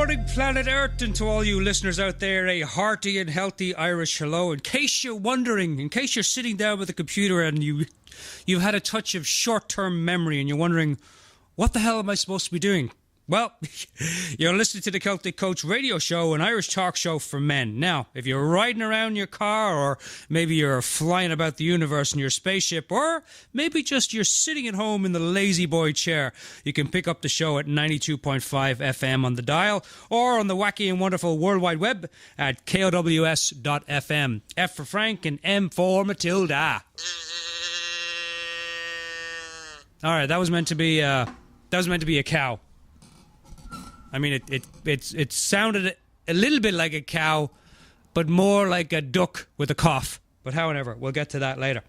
morning, planet Earth, and to all you listeners out there, a hearty and healthy Irish hello. In case you're wondering, in case you're sitting down with a computer and you've had a touch of short-term memory and you're wondering, what the hell am I supposed to be doing? Well, you're listening to the Celtic Coach radio show, an Irish talk show for men. Now, if you're riding around your car, or maybe you're flying about the universe in your spaceship, or maybe just you're sitting at home in the lazy boy chair, you can pick up the show at 92.5 FM on the dial, or on the wacky and wonderful World Wide Web at kows.fm. F for Frank and M for Matilda. All right, that was meant to be a cow. I mean, it sounded a little bit like a cow, but more like a duck with a cough. But however, we'll get to that later.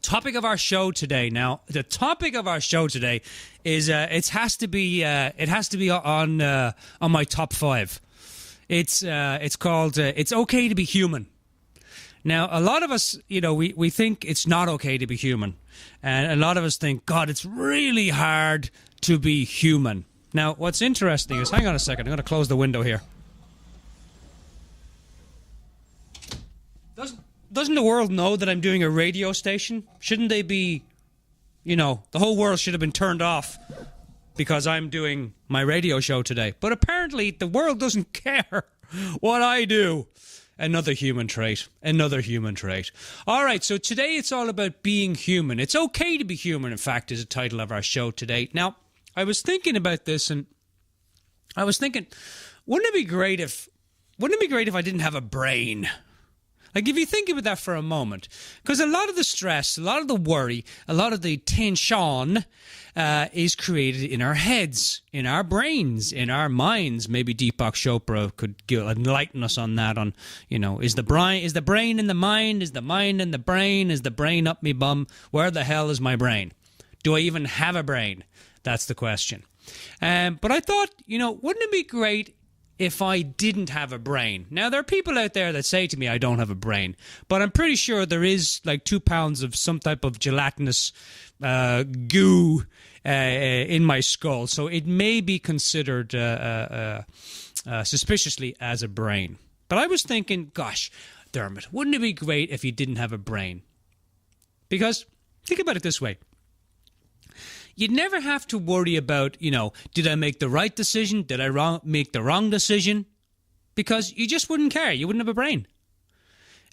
Topic of our show today. Now, the topic of our show today is it has to be on my top 5. It's called "It's Okay to Be Human." Now, a lot of us, we think it's not okay to be human, and a lot of us think, God, it's really hard to be human. Now, what's interesting is, hang on a second, I'm going to close the window here. Doesn't the world know that I'm doing a radio station? Shouldn't they be, the whole world should have been turned off because I'm doing my radio show today. But apparently the world doesn't care what I do. Another human trait. All right, so today it's all about being human. It's okay to be human, in fact, is the title of our show today. Now, I was thinking about this, and I was thinking, wouldn't it be great if I didn't have a brain? Like, if you think about that for a moment, because a lot of the stress, a lot of the worry, a lot of the tension is created in our heads, in our brains, in our minds. Maybe Deepak Chopra could enlighten us on that. On, is the brain in the mind? Is the mind in the brain? Is the brain up me bum? Where the hell is my brain? Do I even have a brain? That's the question. But I thought, wouldn't it be great if I didn't have a brain? Now, there are people out there that say to me I don't have a brain, but I'm pretty sure there is like 2 pounds of some type of gelatinous goo in my skull, so it may be considered suspiciously as a brain. But I was thinking, gosh, Dermot, wouldn't it be great if you didn't have a brain? Because, think about it this way. You'd never have to worry about, did I make the right decision? Did I make the wrong decision? Because you just wouldn't care. You wouldn't have a brain.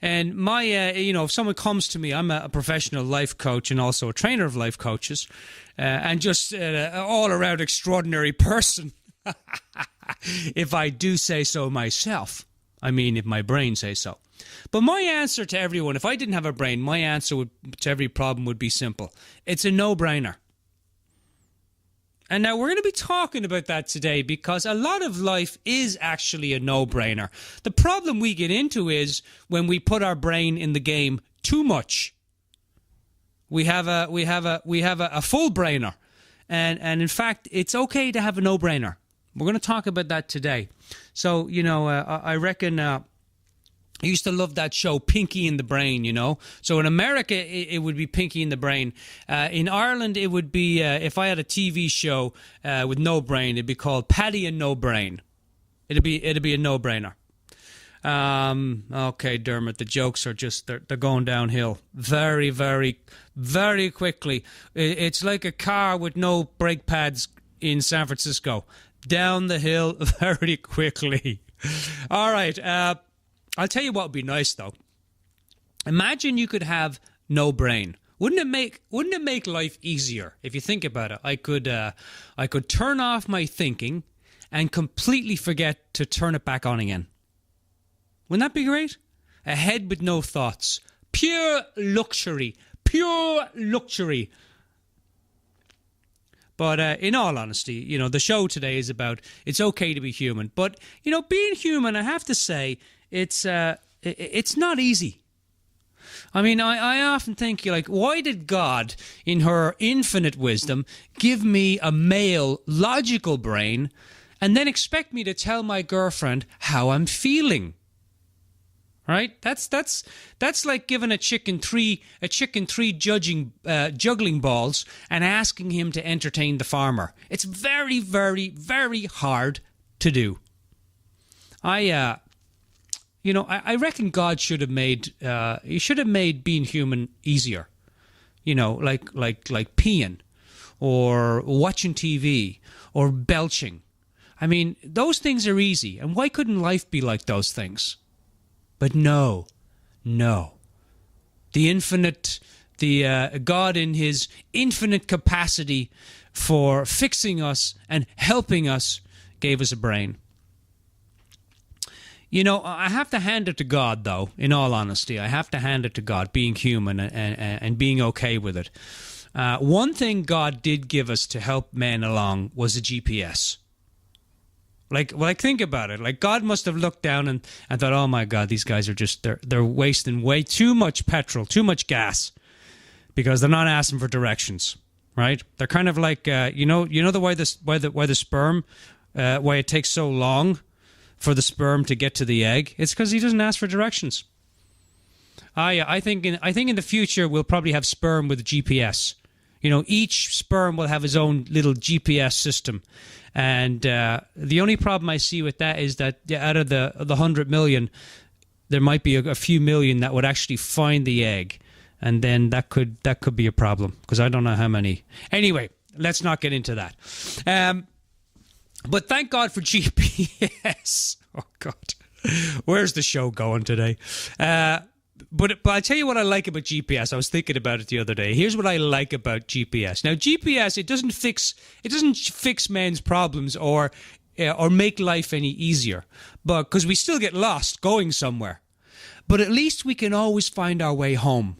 And my, if someone comes to me, I'm a professional life coach and also a trainer of life coaches, and just an all-around extraordinary person, if I do say so myself. I mean, if my brain says so. But my answer to everyone, if I didn't have a brain, my answer to every problem would be simple. It's a no-brainer. And now we're going to be talking about that today because a lot of life is actually a no-brainer. The problem we get into is when we put our brain in the game too much. We have a full brainer, and in fact, it's okay to have a no-brainer. We're going to talk about that today. So I reckon. I used to love that show, Pinky in the Brain, So in America, it would be Pinky in the Brain. In Ireland, it would be, if I had a TV show with no brain, it'd be called Paddy and No Brain. It'd be a no-brainer. Okay, Dermot, the jokes are just, they're going downhill very, very, very quickly. It's like a car with no brake pads in San Francisco. Down the hill very quickly. All right, I'll tell you what would be nice, though. Imagine you could have no brain. Wouldn't it make life easier if you think about it? I could turn off my thinking and completely forget to turn it back on again. Wouldn't that be great? A head with no thoughts. Pure luxury. Pure luxury. But in all honesty, the show today is about it's okay to be human. But, being human, I have to say, it's not easy. I mean, I often think, why did God, in her infinite wisdom, give me a male, logical brain and then expect me to tell my girlfriend how I'm feeling? right? That's like giving a chicken three juggling balls and asking him to entertain the farmer. It's very, very, very hard to do. I reckon God should have made being human easier. Like peeing or watching TV or belching. I mean, those things are easy. And why couldn't life be like those things? But no. The God in his infinite capacity for fixing us and helping us gave us a brain. I have to hand it to God, though, in all honesty. I have to hand it to God, being human and being okay with it. One thing God did give us to help men along was a GPS. Like think about it. Like, God must have looked down and thought, oh my God, these guys are they're wasting way too much petrol, too much gas, because they're not asking for directions, right? They're kind of like, why the sperm, why it takes so long for the sperm to get to the egg? It's because he doesn't ask for directions. I think in the future we'll probably have sperm with GPS. Each sperm will have his own little GPS system. And the only problem I see with that is that out of the 100 million, there might be a few million that would actually find the egg. And then that could be a problem, because I don't know how many. Anyway, let's not get into that. But thank God for GPS. Oh, God. Where's the show going today? But I'll tell you what I like about GPS. I was thinking about it the other day. Here's what I like about GPS. Now, GPS, it doesn't fix men's problems or make life any easier, but because we still get lost going somewhere. But at least we can always find our way home.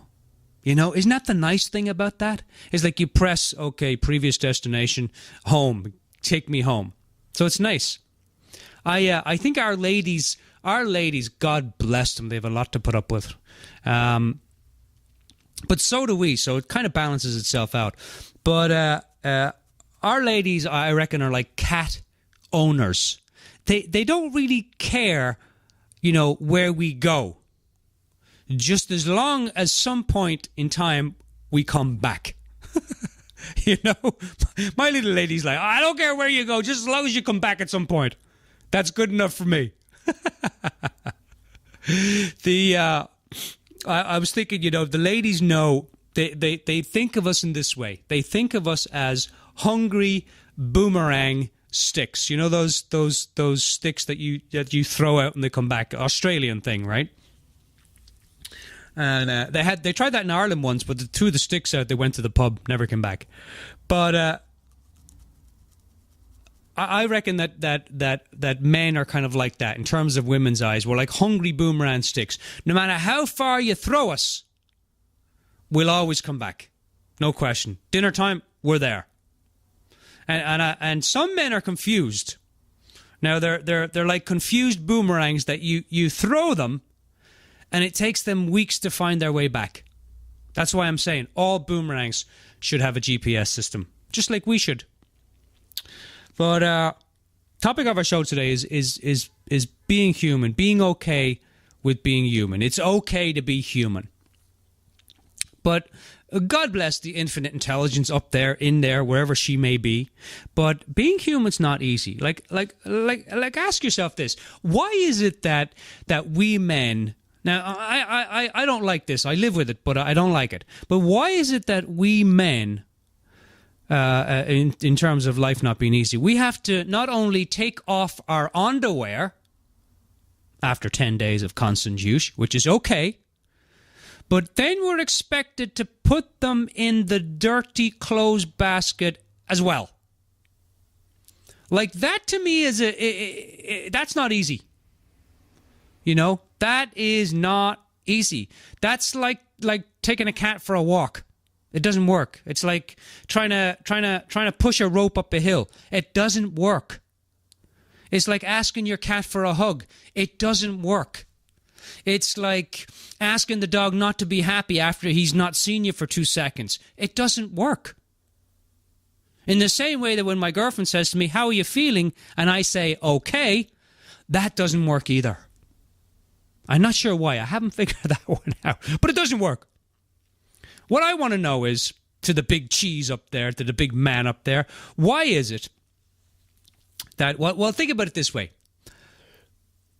Isn't that the nice thing about that? It's like you press, okay, previous destination, home, take me home. So it's nice. I think our ladies, God bless them, they have a lot to put up with. But so do we, so it kind of balances itself out. But our ladies, I reckon, are like cat owners. They don't really care, where we go. Just as long as some point in time we come back. My little lady's like, I don't care where you go, just as long as you come back at some point. That's good enough for me. I was thinking, the ladies know, they think of us in this way. They think of us as hungry boomerang sticks. Those sticks that you throw out and they come back. Australian thing, right? And they tried that in Ireland once, but they threw the sticks out. They went to the pub, never came back. But I reckon that men are kind of like that in terms of women's eyes. We're like hungry boomerang sticks. No matter how far you throw us, we'll always come back. No question. Dinner time, we're there. And some men are confused. Now they're like confused boomerangs that you throw them, and it takes them weeks to find their way back. That's why I'm saying all boomerangs should have a GPS system, just like we should. But topic of our show today is being human, being okay with being human. It's okay to be human. But God bless the infinite intelligence up there, in there, wherever she may be. But being human's not easy. Like ask yourself this: why is it that we men? Now, I don't like this. I live with it, but I don't like it. But why is it that we men, in terms of life not being easy, we have to not only take off our underwear after 10 days of constant use, which is okay, but then we're expected to put them in the dirty clothes basket as well. Like, that to me is that's not easy. That is not easy. That's like taking a cat for a walk. It doesn't work. It's like trying to push a rope up a hill. It doesn't work. It's like asking your cat for a hug. It doesn't work. It's like asking the dog not to be happy after he's not seen you for 2 seconds. It doesn't work. In the same way that when my girlfriend says to me, "How are you feeling?" and I say, "Okay," that doesn't work either. I'm not sure why. I haven't figured that one out. But it doesn't work. What I want to know is, to the big cheese up there, to the big man up there, why is it that, well, think about it this way.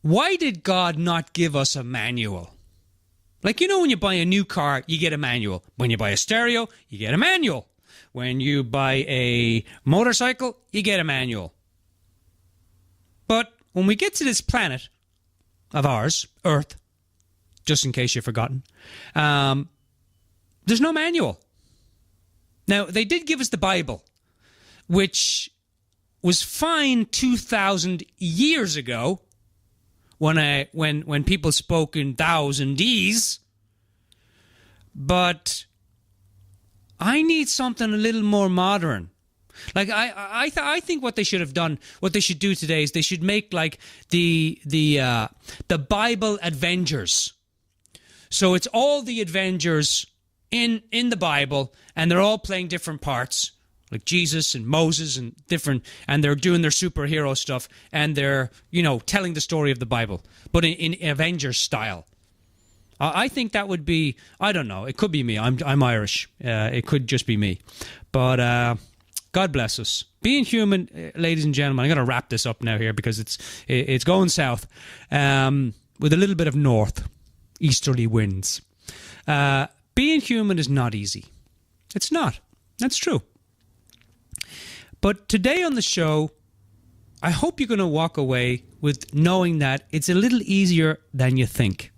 Why did God not give us a manual? Like, you know, when you buy a new car, you get a manual. When you buy a stereo, you get a manual. When you buy a motorcycle, you get a manual. But when we get to this planet of ours, Earth, just in case you've forgotten, there's no manual. Now, they did give us the Bible, which was fine 2,000 years ago when people spoke in thous and these. But I need something a little more modern. Like I think what they should have done, what they should do today is they should make like the Bible Avengers. So it's all the Avengers in the Bible, and they're all playing different parts, like Jesus and Moses and different, and they're doing their superhero stuff, and they're, you know, telling the story of the Bible, but in Avengers style. I think that would be, I don't know, it could be me. I'm Irish. It could just be me. But God bless us. Being human, ladies and gentlemen, I'm going to wrap this up now here because it's going south with a little bit of north easterly winds. Being human is not easy. It's not. That's true. But today on the show, I hope you're going to walk away with knowing that it's a little easier than you think.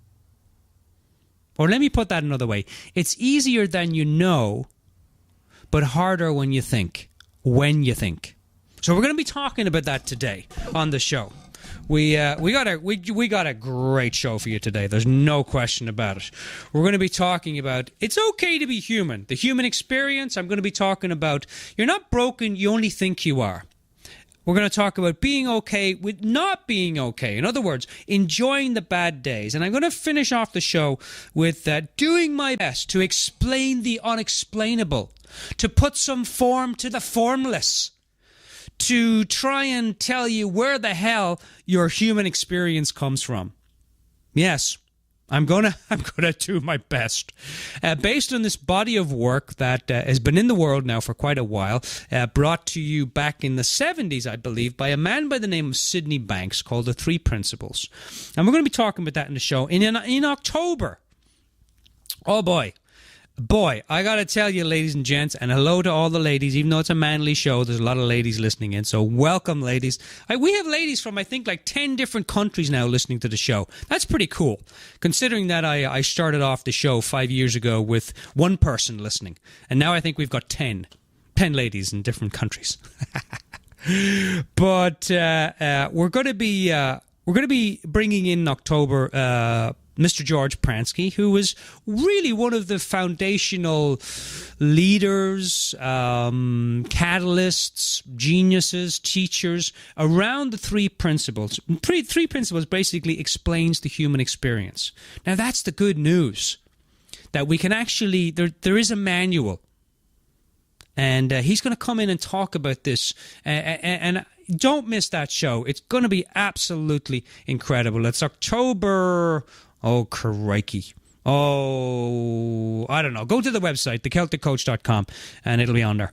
Or let me put that another way. It's easier than you know, but harder when you think. So we're going to be talking about that today on the show. We got a great show for you today. There's no question about it. We're going to be talking about it's okay to be human. The human experience. I'm going to be talking about you're not broken, you only think you are. We're going to talk about being okay with not being okay. In other words, enjoying the bad days. And I'm going to finish off the show with doing my best to explain the unexplainable, to put some form to the formless, to try and tell you where the hell your human experience comes from. Yes, I'm gonna do my best. Based on this body of work that has been in the world now for quite a while, brought to you back in the 70s, I believe, by a man by the name of Sydney Banks called The Three Principles. And we're going to be talking about that in the show. In October, oh boy, I got to tell you, ladies and gents, and hello to all the ladies, even though it's a manly show, there's a lot of ladies listening in, so welcome, ladies. We have ladies from, I think, like 10 different countries now listening to the show. That's pretty cool, considering that I started off the show 5 years ago with one person listening, and now I think we've got 10 ladies in different countries. But we're going to be bringing in October Mr. George Pransky, who was really one of the foundational leaders, catalysts, geniuses, teachers around the three principles. Three principles basically explains the human experience. Now, that's the good news, that we can actually, there is a manual. And he's going to come in and talk about this. And don't miss that show. It's going to be absolutely incredible. It's October... Oh, crikey. Oh, I don't know. Go to the website, thecelticcoach.com, and it'll be on there.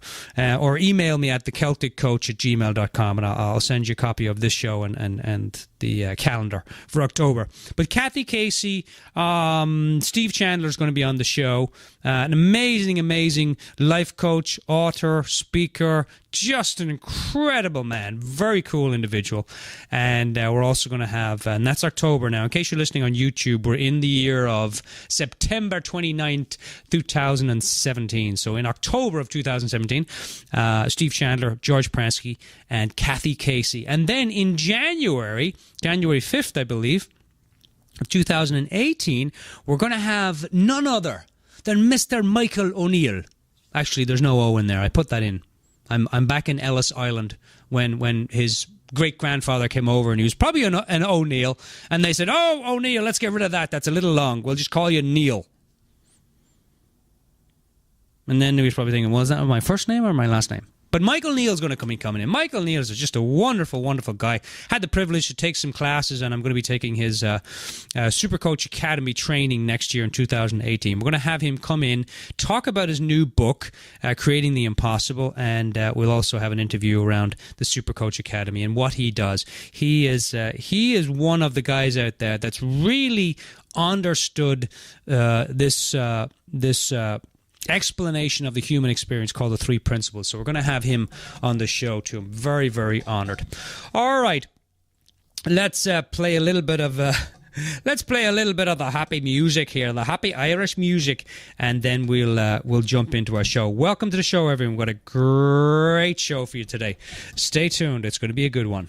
Or email me at thecelticcoach@gmail.com, and I'll send you a copy of this show and the calendar for October. But Kathy Casey, Steve Chandler is going to be on the show. An amazing life coach, author, speaker, just an incredible man. Very cool individual. And we're also going to have, and that's October now. In case you're listening on YouTube, we're in the year of September 29th, 2017. So in October of 2017, Steve Chandler, George Pransky, and Kathy Casey. And then in January 5th, I believe, of 2018, we're going to have none other than Mr. Michael O'Neill. Actually, there's no O in there. I put that in. I'm back in Ellis Island when his great-grandfather came over, and he was probably an O'Neill, and they said, "Oh, O'Neill, let's get rid of that. That's a little long. We'll just call you Neil." And then he was probably thinking, well, is that my first name or my last name? But Michael Neal's going to coming in. Michael Neal is just a wonderful, wonderful guy. Had the privilege to take some classes, and I'm going to be taking his Supercoach Academy training next year in 2018. We're going to have him come in, talk about his new book, Creating the Impossible, and we'll also have an interview around the Supercoach Academy and what he does. He is one of the guys out there that's really understood this explanation of the human experience called the 3 principles. So we're going to have him on the show too. I'm very, very honored. All right, let's play a little bit of the happy music here, the happy Irish music, and then we'll jump into our show. Welcome to the show, everyone. We've got a great show for you today. Stay tuned. It's going to be a good one.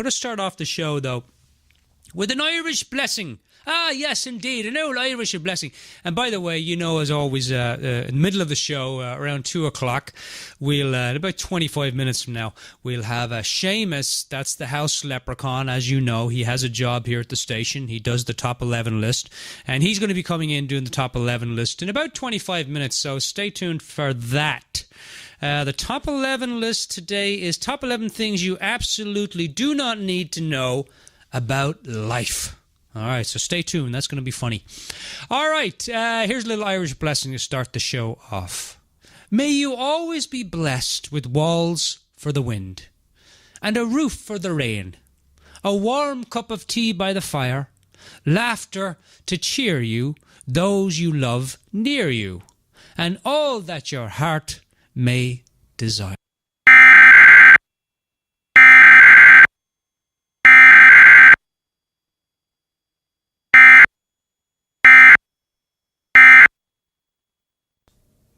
Start off the show, though, with an Irish blessing. Ah, yes, indeed, an old Irish blessing. And by the way, you know, as always, in the middle of the show, around 2 o'clock, we'll, in about 25 minutes from now, we'll have Seamus, that's the house leprechaun. As you know, he has a job here at the station. He does the top 11 list, and he's going to be coming in doing the top 11 list in about 25 minutes, so stay tuned for that. The top 11 list today is top 11 things you absolutely do not need to know about life. All right, so stay tuned. That's going to be funny. All right, here's a little Irish blessing to start the show off. May you always be blessed with walls for the wind, and a roof for the rain, a warm cup of tea by the fire, laughter to cheer you, those you love near you, and all that your heart may desire.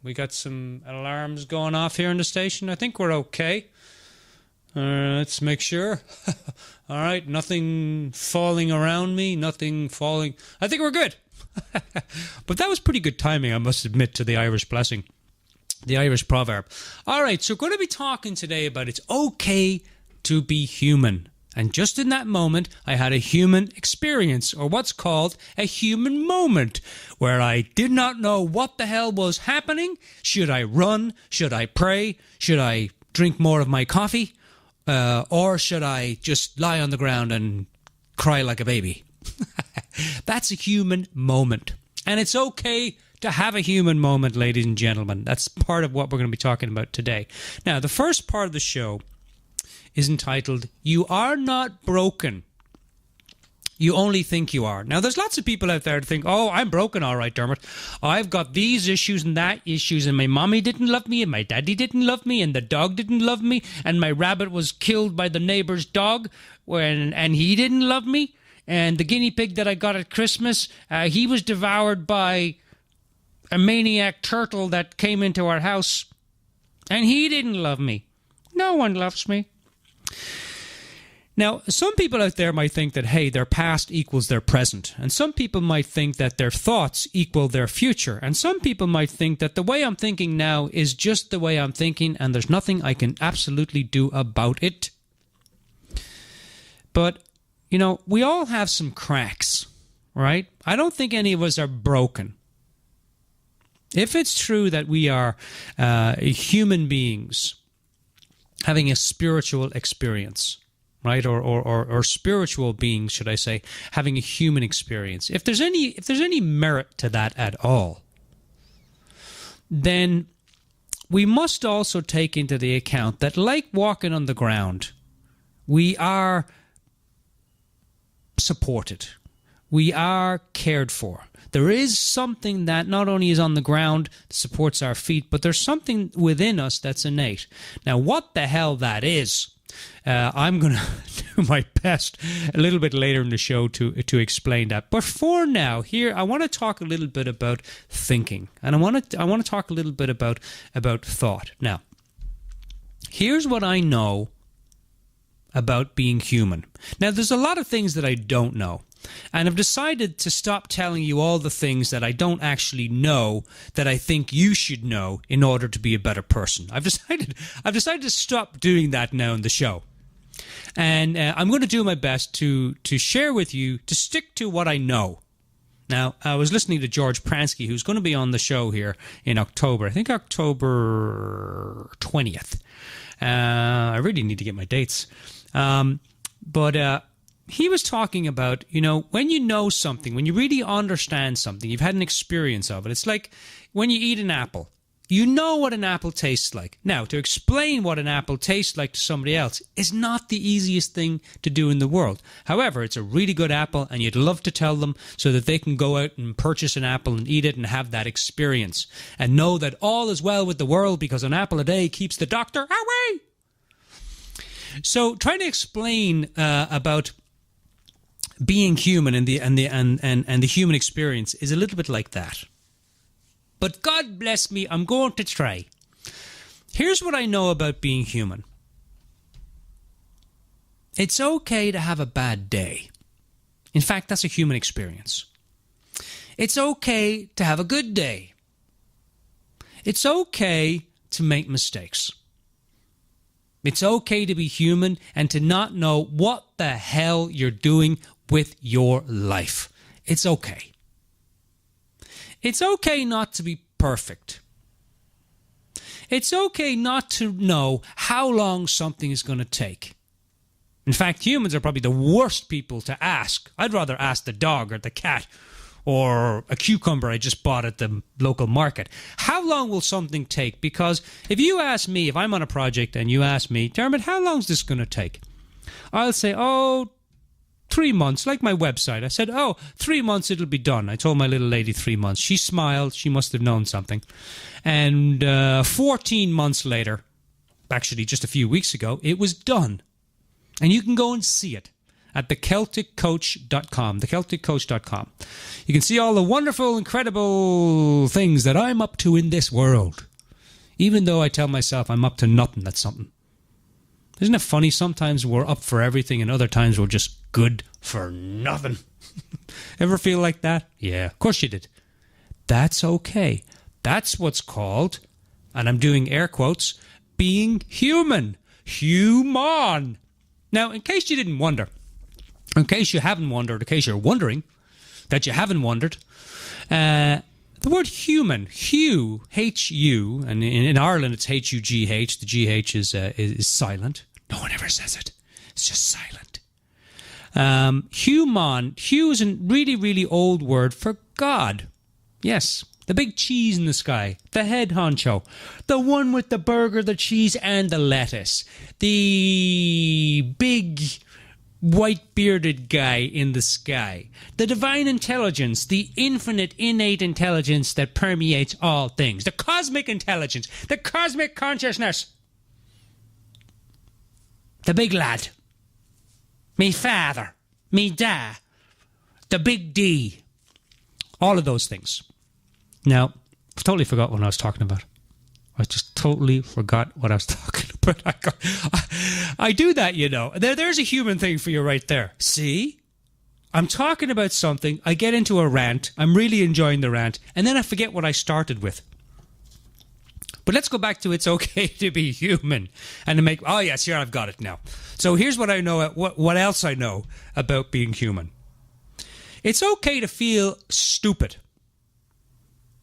We got some alarms going off here in the station. I think we're okay. Let's make sure. All right, nothing falling around me, nothing falling. I think we're good. But that was pretty good timing, I must admit, to the Irish blessing. The Irish proverb. All right, so we're going to be talking today about it's okay to be human. And just in that moment, I had a human experience, or what's called a human moment, where I did not know what the hell was happening. Should I run? Should I pray? Should I drink more of my coffee? Or should I just lie on the ground and cry like a baby? That's a human moment. And it's okay to have a human moment, ladies and gentlemen. That's part of what we're going to be talking about today. Now, the first part of the show is entitled, You Are Not Broken. You only think you are. Now, there's lots of people out there that think, oh, I'm broken, all right, Dermot. I've got these issues and that issues, and my mommy didn't love me, and my daddy didn't love me, and the dog didn't love me, and my rabbit was killed by the neighbor's dog, and he didn't love me, and the guinea pig that I got at Christmas, he was devoured by a maniac turtle that came into our house, and he didn't love me. No one loves me. Now, some people out there might think that, hey, their past equals their present. And some people might think that their thoughts equal their future. And some people might think that the way I'm thinking now is just the way I'm thinking, and there's nothing I can absolutely do about it. But, you know, we all have some cracks, right? I don't think any of us are broken. If it's true that we are human beings having a spiritual experience, right, or spiritual beings, should I say, having a human experience, if there's any merit to that at all, then we must also take into the account that, like walking on the ground, we are supported. we are cared for. There is something that not only is on the ground, supports our feet, but there's something within us that's innate. Now, what the hell that is, I'm going to do my best a little bit later in the show to explain that. But for now, here, I want to talk a little bit about thinking. And I want to talk a little bit about thought. Now, here's what I know about being human. Now, there's a lot of things that I don't know. And I've decided to stop telling you all the things that I don't actually know that I think you should know in order to be a better person. I've decided to stop doing that now in the show. And I'm going to do my best to share with you, to stick to what I know. Now, I was listening to George Pransky, who's going to be on the show here in October. I think October 20th. I really need to get my dates. But he was talking about, when you know something, when you really understand something, you've had an experience of it. It's like when you eat an apple. You know what an apple tastes like. Now, to explain what an apple tastes like to somebody else is not the easiest thing to do in the world. However, it's a really good apple, and you'd love to tell them so that they can go out and purchase an apple and eat it and have that experience. And know that all is well with the world because an apple a day keeps the doctor away. So, trying to explain about being human and the human experience is a little bit like that. But God bless me, I'm going to try. Here's what I know about being human. It's okay to have a bad day. In fact, that's a human experience. It's okay to have a good day. It's okay to make mistakes. It's okay to be human and to not know what the hell you're doing with your life. It's okay. It's okay not to be perfect. It's okay not to know how long something is going to take. In fact, humans are probably the worst people to ask. I'd rather ask the dog or the cat or a cucumber I just bought at the local market. How long will something take? Because if you ask me, if I'm on a project and you ask me, Dermot, how long is this going to take? I'll say, 3 months, like my website. I said, 3 months it'll be done. I told my little lady 3 months. She smiled. She must have known something. And 14 months later, actually just a few weeks ago, it was done. And you can go and see it at thecelticcoach.com, thecelticcoach.com. You can see all the wonderful, incredible things that I'm up to in this world. Even though I tell myself I'm up to nothing, that's something. Isn't it funny? Sometimes we're up for everything and other times we're just good for nothing. Ever feel like that? Yeah, of course you did. That's okay. That's what's called, and I'm doing air quotes, being human. Human. Now, in case you didn't wonder, in case you haven't wondered, in case you're wondering that you haven't wondered, the word human, Hugh, H-U, and in Ireland it's H-U-G-H. The G-H is silent. No one ever says it. It's just silent. Human, Hugh is a really, really old word for God. Yes, the big cheese in the sky, the head honcho, the one with the burger, the cheese, and the lettuce. The big white-bearded guy in the sky. The divine intelligence, the infinite, innate intelligence that permeates all things. The cosmic intelligence, the cosmic consciousness. The big lad. Me father. Me da. The big D. All of those things. Now, I've totally forgot what I was talking about. I just totally forgot what I was talking about. I do that, There's a human thing for you right there. See? I'm talking about something. I get into a rant. I'm really enjoying the rant. And then I forget what I started with. But let's go back to it's okay to be human. And to make... Oh, yes, here I've got it now. So here's what I know. What else I know about being human. It's okay to feel stupid.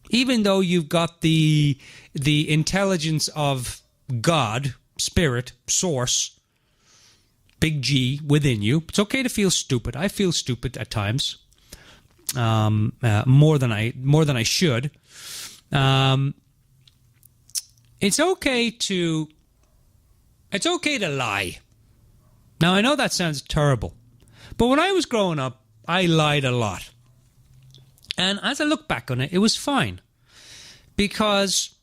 Even though you've got the intelligence of God, Spirit, Source, big G within you, it's okay to feel stupid. I feel stupid at times, more than I should. It's okay to lie. Now I know that sounds terrible, but when I was growing up, I lied a lot. And as I look back on it, it was fine. Because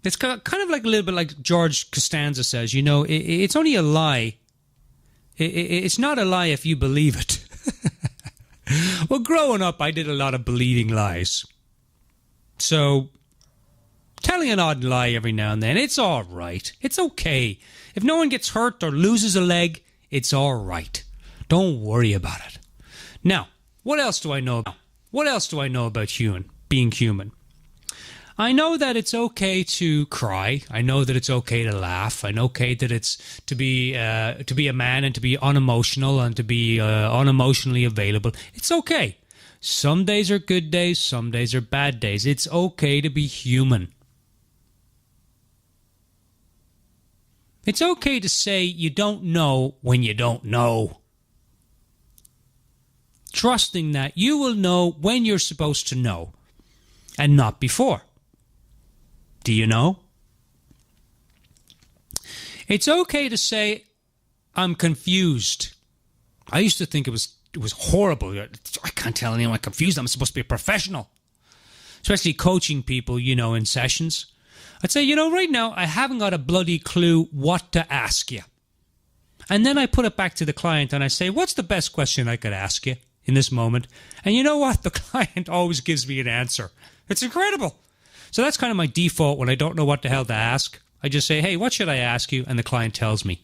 it's kind of like a little bit like George Costanza says, you know, it's only a lie. It's not a lie if you believe it. Well, growing up, I did a lot of believing lies. So, telling an odd lie every now and then, it's all right. It's okay. If no one gets hurt or loses a leg, it's all right. Don't worry about it. Now, what else do I know? What else do I know about being human? I know that it's okay to cry. I know that it's okay to laugh. I know that it's to be a man and to be unemotional and to be unemotionally available. It's okay. Some days are good days. Some days are bad days. It's okay to be human. It's okay to say you don't know when you don't know. Trusting that you will know when you're supposed to know and not before. Do you know? It's okay to say, I'm confused. I used to think it was horrible. I can't tell anyone I'm confused. I'm supposed to be a professional. Especially coaching people, you know, in sessions. I'd say, you know, right now, I haven't got a bloody clue what to ask you. And then I put it back to the client and I say, what's the best question I could ask you in this moment? And you know what? The client always gives me an answer. It's incredible. So that's kind of my default when I don't know what the hell to ask. I just say, hey, what should I ask you? And the client tells me.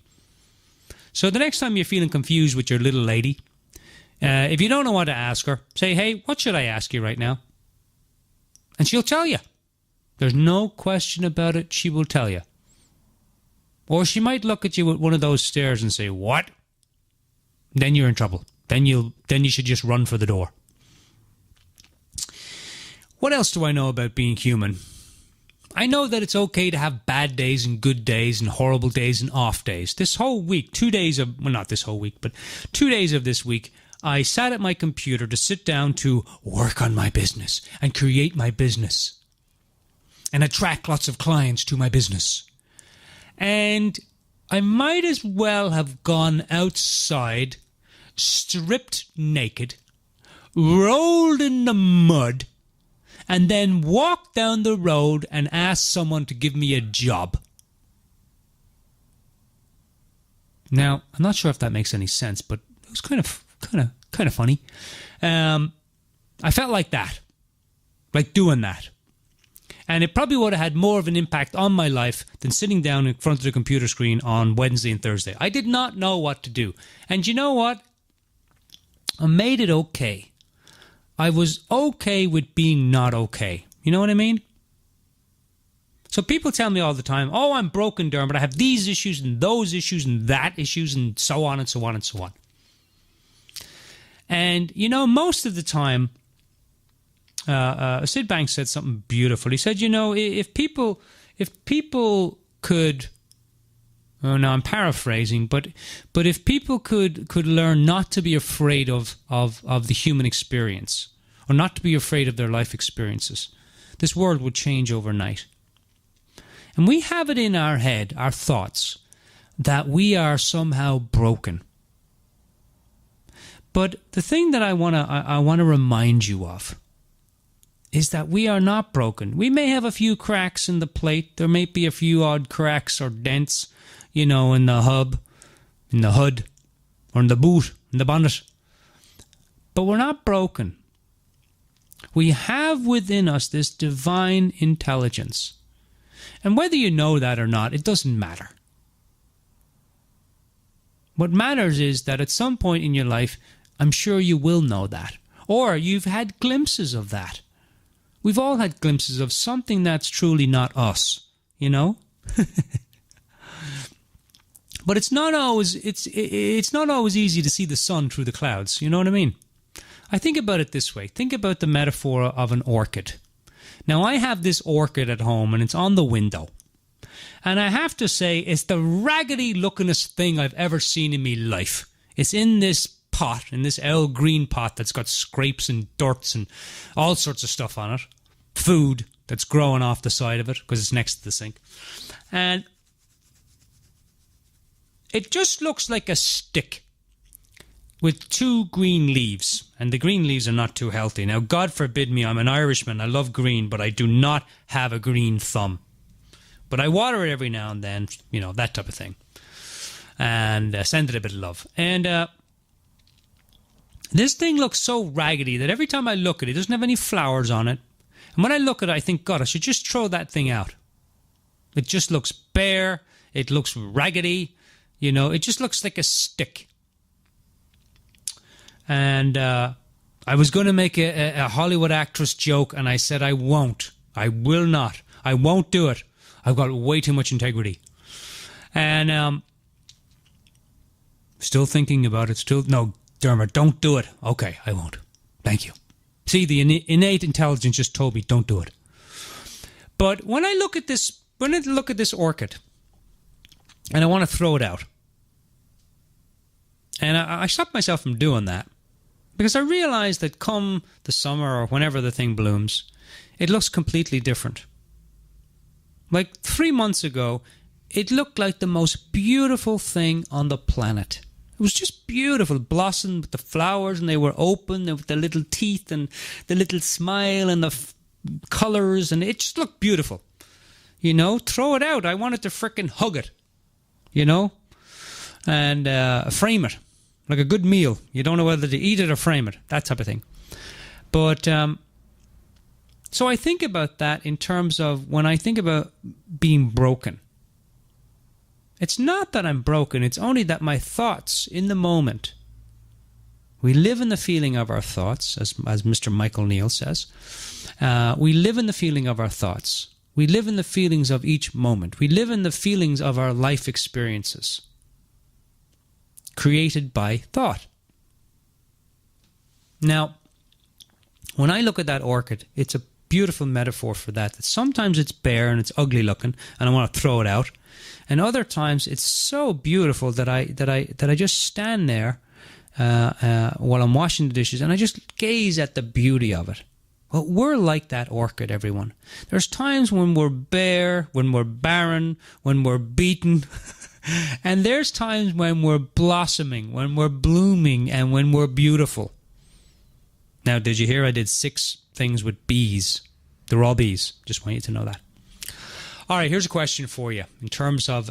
So the next time you're feeling confused with your little lady, if you don't know what to ask her, say, hey, what should I ask you right now? And she'll tell you. There's no question about it. She will tell you. Or she might look at you with one of those stares and say, what? Then you're in trouble. Then you should just run for the door. What else do I know about being human? I know that it's okay to have bad days and good days and horrible days and off days. This whole week, 2 days of, well, not this whole week, but 2 days of this week, I sat at my computer to sit down to work on my business and create my business and attract lots of clients to my business. And I might as well have gone outside, stripped naked, rolled in the mud, and then walk down the road and ask someone to give me a job. Now, I'm not sure if that makes any sense, but it was kind of funny. I felt like that, like doing that. And it probably would have had more of an impact on my life than sitting down in front of the computer screen on Wednesday and Thursday. I did not know what to do. And you know what? I made it okay. I was okay with being not okay. You know what I mean? So people tell me all the time, oh, I'm broken, Dermot. I have these issues and those issues and that issues and so on and so on and so on. And, you know, most of the time, Sid Banks said something beautiful. He said, you know, if people could, oh no, I'm paraphrasing, but if people could learn not to be afraid of the human experience, or not to be afraid of their life experiences, this world would change overnight. And we have it in our head, our thoughts, that we are somehow broken. But the thing that I want to remind you of is that we are not broken. We may have a few cracks in the plate. There may be a few odd cracks or dents, you know, in the hub, in the hood, or in the boot, in the bonnet. But we're not broken. We have within us this divine intelligence. And whether you know that or not, it doesn't matter. What matters is that at some point in your life, I'm sure you will know that. Or you've had glimpses of that. We've all had glimpses of something that's truly not us, you know? But it's not always easy to see the sun through the clouds, you know what I mean? I think about it this way. Think about the metaphor of an orchid. Now, I have this orchid at home, and it's on the window. And I have to say, it's the raggedy-lookingest thing I've ever seen in my life. It's in this pot, in this green pot that's got scrapes and dirts and all sorts of stuff on it. Food that's growing off the side of it, because it's next to the sink. And it just looks like a stick with 2 green leaves. And the green leaves are not too healthy. Now, God forbid me, I'm an Irishman. I love green, but I do not have a green thumb. But I water it every now and then, that type of thing. And send it a bit of love. And this thing looks so raggedy that every time I look at it, it doesn't have any flowers on it. And when I look at it, I think, God, I should just throw that thing out. It just looks bare. It looks raggedy. It just looks like a stick. And I was going to make a Hollywood actress joke, and I said I won't. I will not. I won't do it. I've got way too much integrity. And still thinking about it. No, Dermot, don't do it. Okay, I won't. Thank you. See, the innate intelligence just told me don't do it. But when I look at this orchid, and I want to throw it out, and I stopped myself from doing that, because I realized that come the summer or whenever the thing blooms, it looks completely different. Like 3 months ago, it looked like the most beautiful thing on the planet. It was just beautiful. It blossomed with the flowers, and they were open, and with the little teeth and the little smile and the colors, and it just looked beautiful. Throw it out. I wanted to frickin' hug it, and frame it like a good meal. You don't know whether to eat it or frame it, that type of thing. But so I think about that in terms of when I think about being broken. It's not that I'm broken, it's only that my thoughts in the moment, we live in the feeling of our thoughts, as Mr. Michael Neal says. We live in the feeling of our thoughts. We live in the feelings of each moment. We live in the feelings of our life experiences, created by thought. Now, when I look at that orchid, it's a beautiful metaphor for that sometimes it's bare and it's ugly looking, and I want to throw it out. And other times it's so beautiful that I just stand there while I'm washing the dishes, and I just gaze at the beauty of it. Well, we're like that orchid, everyone. There's times when we're bare, when we're barren, when we're beaten. And there's times when we're blossoming, when we're blooming, and when we're beautiful. Now, did you hear I did 6 things with bees? They're all bees. Just want you to know that. All right, here's a question for you. In terms of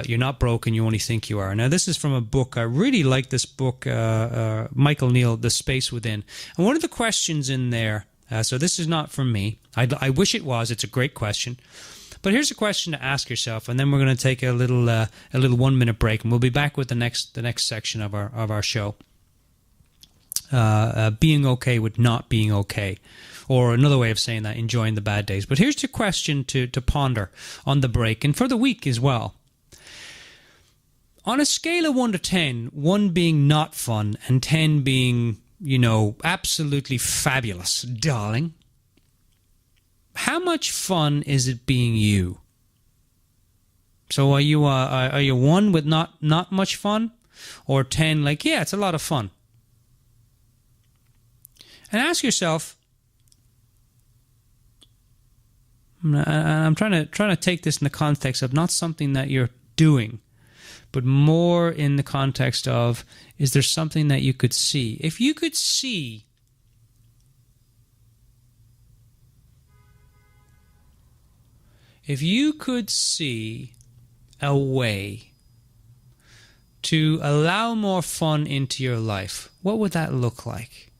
you're not broken, you only think you are. Now, this is from a book. I really like this book, Michael Neal, The Space Within. And one of the questions in there, so this is not from me. I wish it was. It's a great question. But here's a question to ask yourself, and then we're going to take a little 1-minute break, and we'll be back with the next section of our show. Being okay with not being okay. Or another way of saying that, enjoying the bad days. But here's the question to ponder on the break and for the week as well. On a scale of 1 to 10, 1 being not fun and 10 being, absolutely fabulous, darling, how much fun is it being you? So are you 1 with not much fun? Or 10 like, yeah, it's a lot of fun? And ask yourself, I'm trying to take this in the context of not something that you're doing, but more in the context of, is there something that you could see? If you could see a way to allow more fun into your life, what would that look like?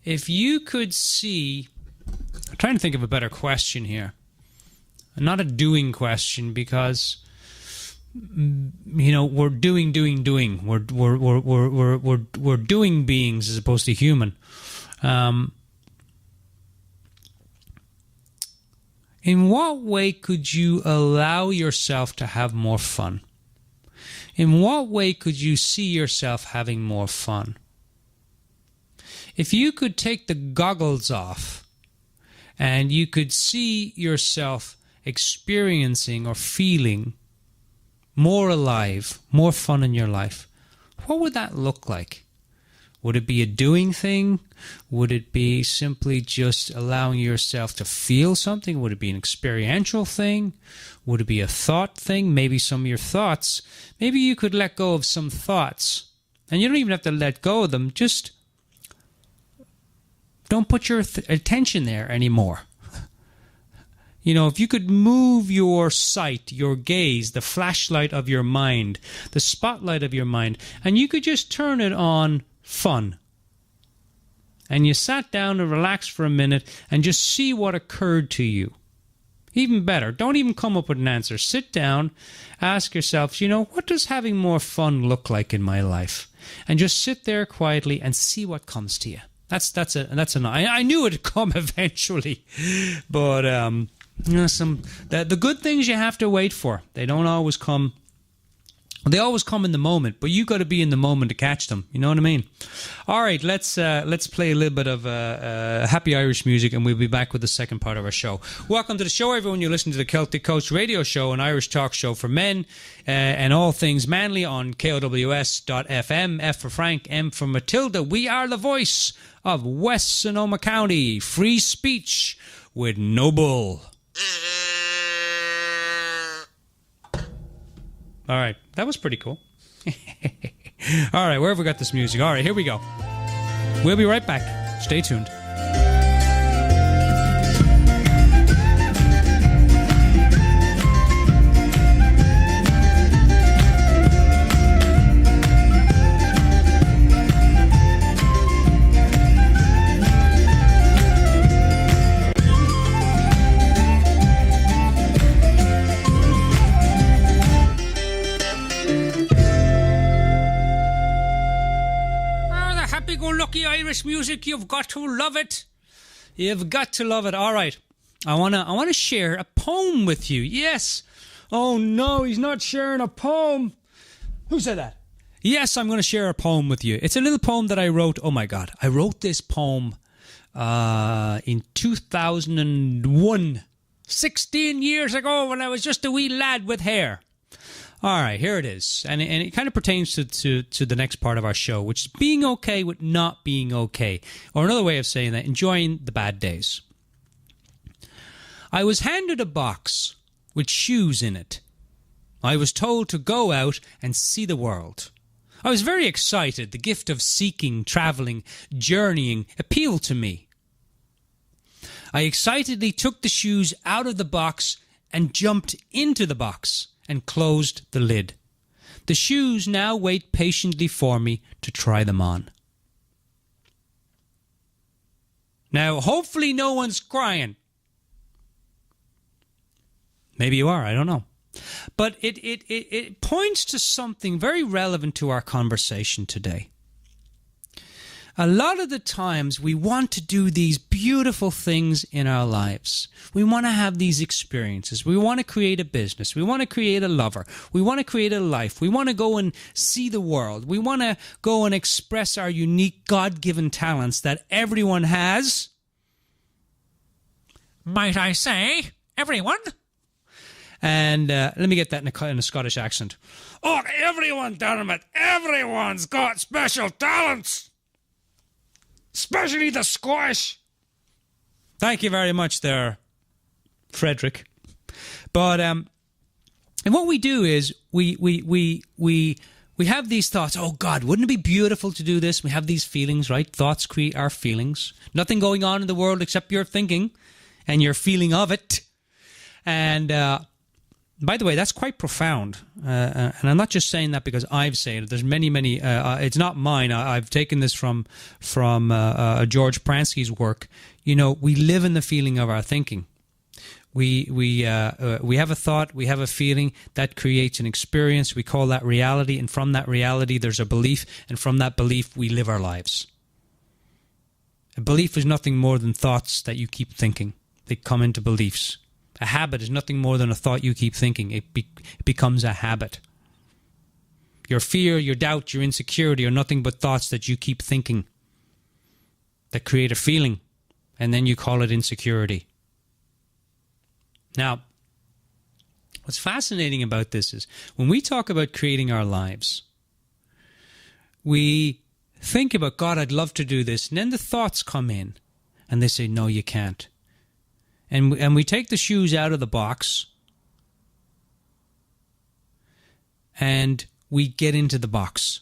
If you could see, I'm trying to think of a better question here. Not a doing question, because we're doing. We're doing beings as opposed to human. In what way could you allow yourself to have more fun? In what way could you see yourself having more fun? If you could take the goggles off and you could see yourself experiencing or feeling more alive, more fun in your life, what would that look like? Would it be a doing thing? Would it be simply just allowing yourself to feel something? Would it be an experiential thing? Would it be a thought thing? Maybe some of your thoughts, maybe you could let go of some thoughts And you don't even have to let go of them. Just don't put your attention there anymore. You know, if you could move your sight, your gaze, the flashlight of your mind, the spotlight of your mind, and you could just turn it on fun. And you sat down and relaxed for a minute and just see what occurred to you. Even better, don't even come up with an answer. Sit down, ask yourself, you know, what does having more fun look like in my life? And just sit there quietly and see what comes to you. I knew it'd come eventually, but you know, the good things you have to wait for. They don't always come. They always come in the moment, but you got to be in the moment to catch them. You know what I mean? All right, let's play a little bit of happy Irish music, and we'll be back with the second part of our show. Welcome to the show, everyone. You're listening to the Celtic Coast Radio Show, an Irish talk show for men and all things manly on KOWS.FM. F for Frank, M for Matilda. We are the voice of West Sonoma County. Free speech with no bull. All right, that was pretty cool. All right, where have we got this music? All right, here we go. We'll be right back. Stay tuned. Lucky Irish music, you've got to love it. You've got to love it. All right, I wanna share a poem with you. Yes. Oh no, he's not sharing a poem. Who said that? Yes, I'm going to share a poem with you. It's a little poem that I wrote. Oh my God, I wrote this poem in 2001, 16 years ago, when I was just a wee lad with hair. All right, here it is. And it kind of pertains to the next part of our show, which is being okay with not being okay. Or another way of saying that, enjoying the bad days. I was handed a box with shoes in it. I was told to go out and see the world. I was very excited. The gift of seeking, traveling, journeying appealed to me. I excitedly took the shoes out of the box and jumped into the box and closed the lid. The shoes now wait patiently for me to try them on. Now, hopefully no one's crying. Maybe you are, I don't know. But it points to something very relevant to our conversation today. A lot of the times we want to do these beautiful things in our lives. We want to have these experiences. We want to create a business. We want to create a lover. We want to create a life. We want to go and see the world. We want to go and express our unique God-given talents that everyone has. Might I say, everyone? And let me get that in a Scottish accent. Oh, everyone, Dermot, everyone's got special talents. Especially the squash. Thank you very much there, Frederick. But and what we do is we have these thoughts. Oh God, wouldn't it be beautiful to do this? We have these feelings, right? Thoughts create our feelings. Nothing going on in the world except your thinking and your feeling of it. And by the way, that's quite profound. And I'm not just saying that because I've said it. There's many. It's not mine. I've taken this from George Pransky's work. You know, we live in the feeling of our thinking. We have a thought, we have a feeling that creates an experience. We call that reality, and from that reality, there's a belief, and from that belief, we live our lives. A belief is nothing more than thoughts that you keep thinking. They come into beliefs. A habit is nothing more than a thought you keep thinking. It becomes a habit. Your fear, your doubt, your insecurity are nothing but thoughts that you keep thinking that create a feeling, and then you call it insecurity. Now, what's fascinating about this is when we talk about creating our lives, we think about, God, I'd love to do this, and then the thoughts come in, and they say, no, you can't. And we take the shoes out of the box and we get into the box.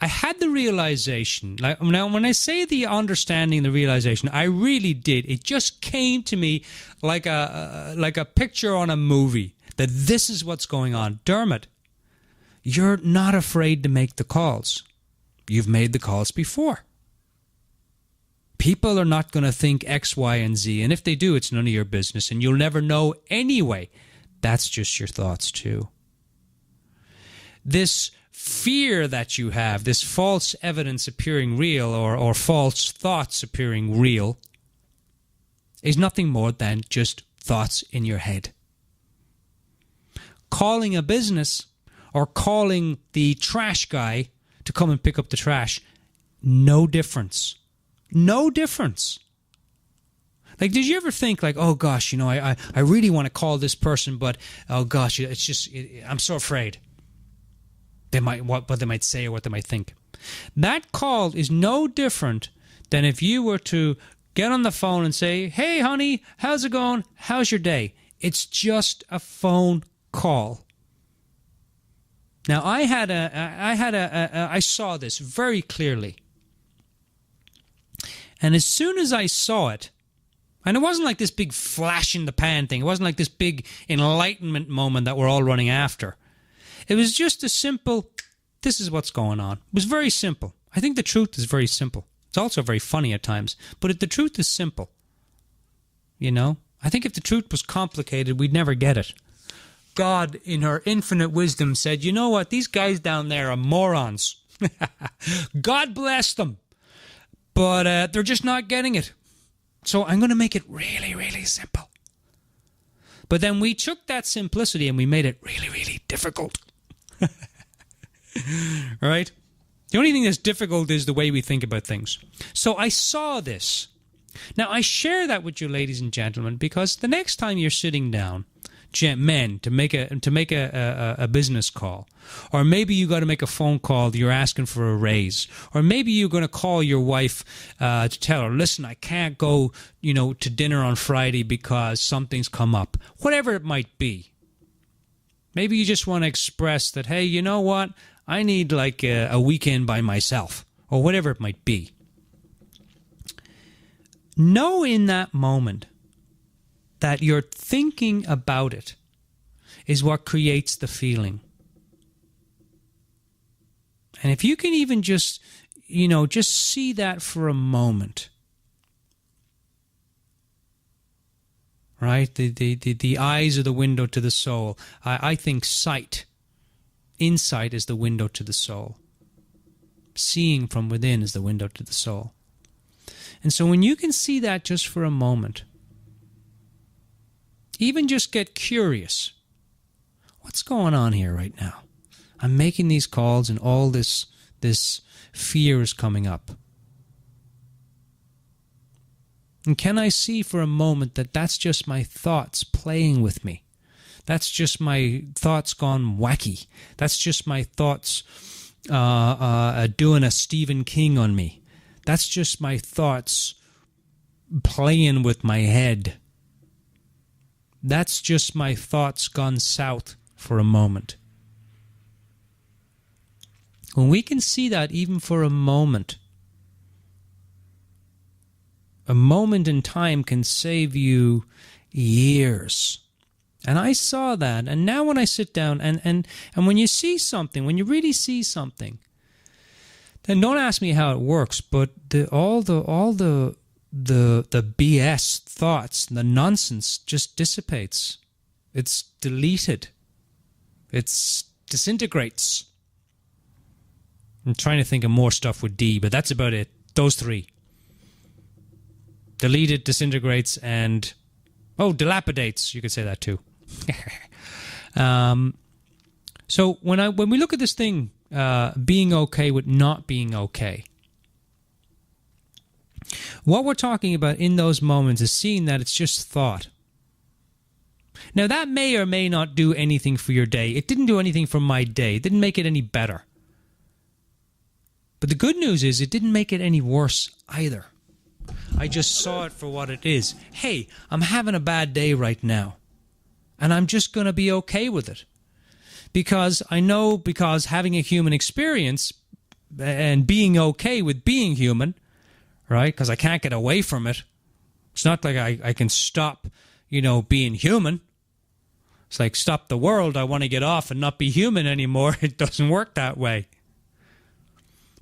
I had the realization, like now when I say the understanding, the realization, I really did. It just came to me like a picture on a movie, that this is what's going on. Dermot, you're not afraid to make the calls. You've made the calls before. People are not going to think X, Y, and Z, and if they do, it's none of your business, and you'll never know anyway. That's just your thoughts too. This fear that you have, this false evidence appearing real, or false thoughts appearing real, is nothing more than just thoughts in your head. Calling a business or calling the trash guy to come and pick up the trash, no difference. No difference. Like, did you ever think, like, oh gosh, you know, I really want to call this person, but oh gosh, it's just, I'm so afraid. They might, what they might say or what they might think. That call is no different than if you were to get on the phone and say, hey honey, how's it going? How's your day? It's just a phone call. Now, I saw this very clearly. And as soon as I saw it, and it wasn't like this big flash in the pan thing, it wasn't like this big enlightenment moment that we're all running after. It was just a simple, this is what's going on. It was very simple. I think the truth is very simple. It's also very funny at times, but the truth is simple. You know? I think if the truth was complicated, we'd never get it. God, in her infinite wisdom, said, you know what? These guys down there are morons. God bless them. But they're just not getting it. So I'm going to make it really, really simple. But then we took that simplicity and we made it really, really difficult. Right? The only thing that's difficult is the way we think about things. So I saw this. Now, I share that with you, ladies and gentlemen, because the next time you're sitting down, men, to make a business call, or maybe you got to make a phone call, you're asking for a raise, or maybe you're going to call your wife to tell her, listen, I can't go, to dinner on Friday because something's come up, whatever it might be. Maybe you just want to express that, hey, you know what, I need like a weekend by myself, or whatever it might be. Know in that moment that you're thinking about it is what creates the feeling. And if you can even just see that for a moment, right? The eyes are the window to the soul. I think insight is the window to the soul. Seeing from within is the window to the soul. And so when you can see that just for a moment, even just get curious. What's going on here right now? I'm making these calls and all this fear is coming up. And can I see for a moment that that's just my thoughts playing with me? That's just my thoughts gone wacky. That's just my thoughts doing a Stephen King on me. That's just my thoughts playing with my head. That's just my thoughts gone south for a moment. When we can see that even for a moment in time can save you years. And I saw that. And now when I sit down and when you see something, when you really see something, then don't ask me how it works, but all the BS thoughts, the nonsense just dissipates. It's deleted. It disintegrates. I'm trying to think of more stuff with D, but that's about it. Those three. Deleted, disintegrates, and dilapidates. You could say that too. So when we look at this thing, being okay with not being okay, what we're talking about in those moments is seeing that it's just thought. Now, that may or may not do anything for your day. It didn't do anything for my day. It didn't make it any better. But the good news is it didn't make it any worse either. I just saw it for what it is. Hey, I'm having a bad day right now. And I'm just going to be okay with it. Because I know, because having a human experience, and being okay with being human, right? Because I can't get away from it. It's not like I can stop, being human. It's like stop the world. I want to get off and not be human anymore. It doesn't work that way.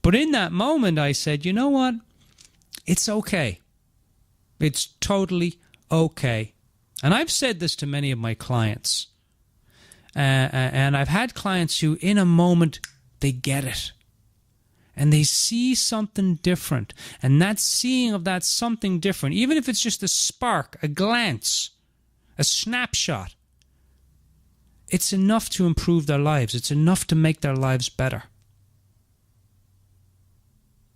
But in that moment, I said, you know what? It's okay. It's totally okay. And I've said this to many of my clients. And I've had clients who, in a moment, they get it. And they see something different. And that seeing of that something different, even if it's just a spark, a glance, a snapshot, it's enough to improve their lives. It's enough to make their lives better.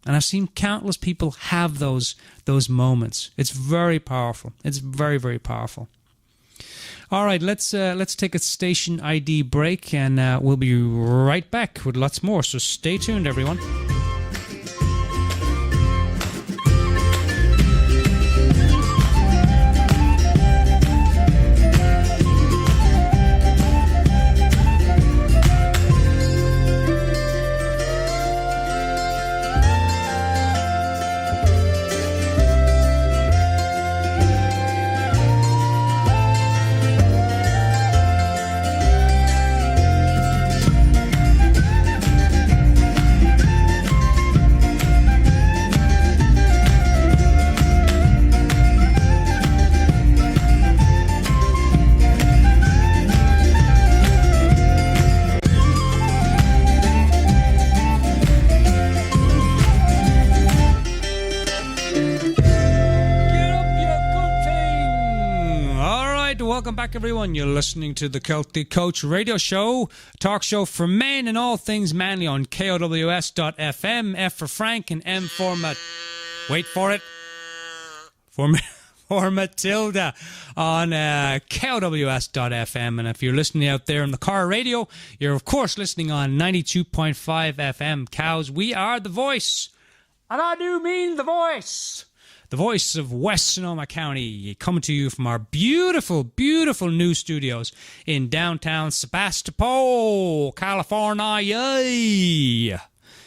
And I've seen countless people have those moments. It's very powerful. It's very, very powerful. All right, let's take a station ID break, and we'll be right back with lots more. So stay tuned, everyone. Welcome back, everyone. You're listening to the Celtic Coach Radio Show, talk show for men and all things manly on KOWS.FM. F for Frank and M for wait for it. For Matilda on KOWS.FM. And if you're listening out there in the car radio, you're of course listening on 92.5 FM. Cows, we are the voice. And I do mean the voice. The voice of West Sonoma County, coming to you from our beautiful, beautiful new studios in downtown Sebastopol, California.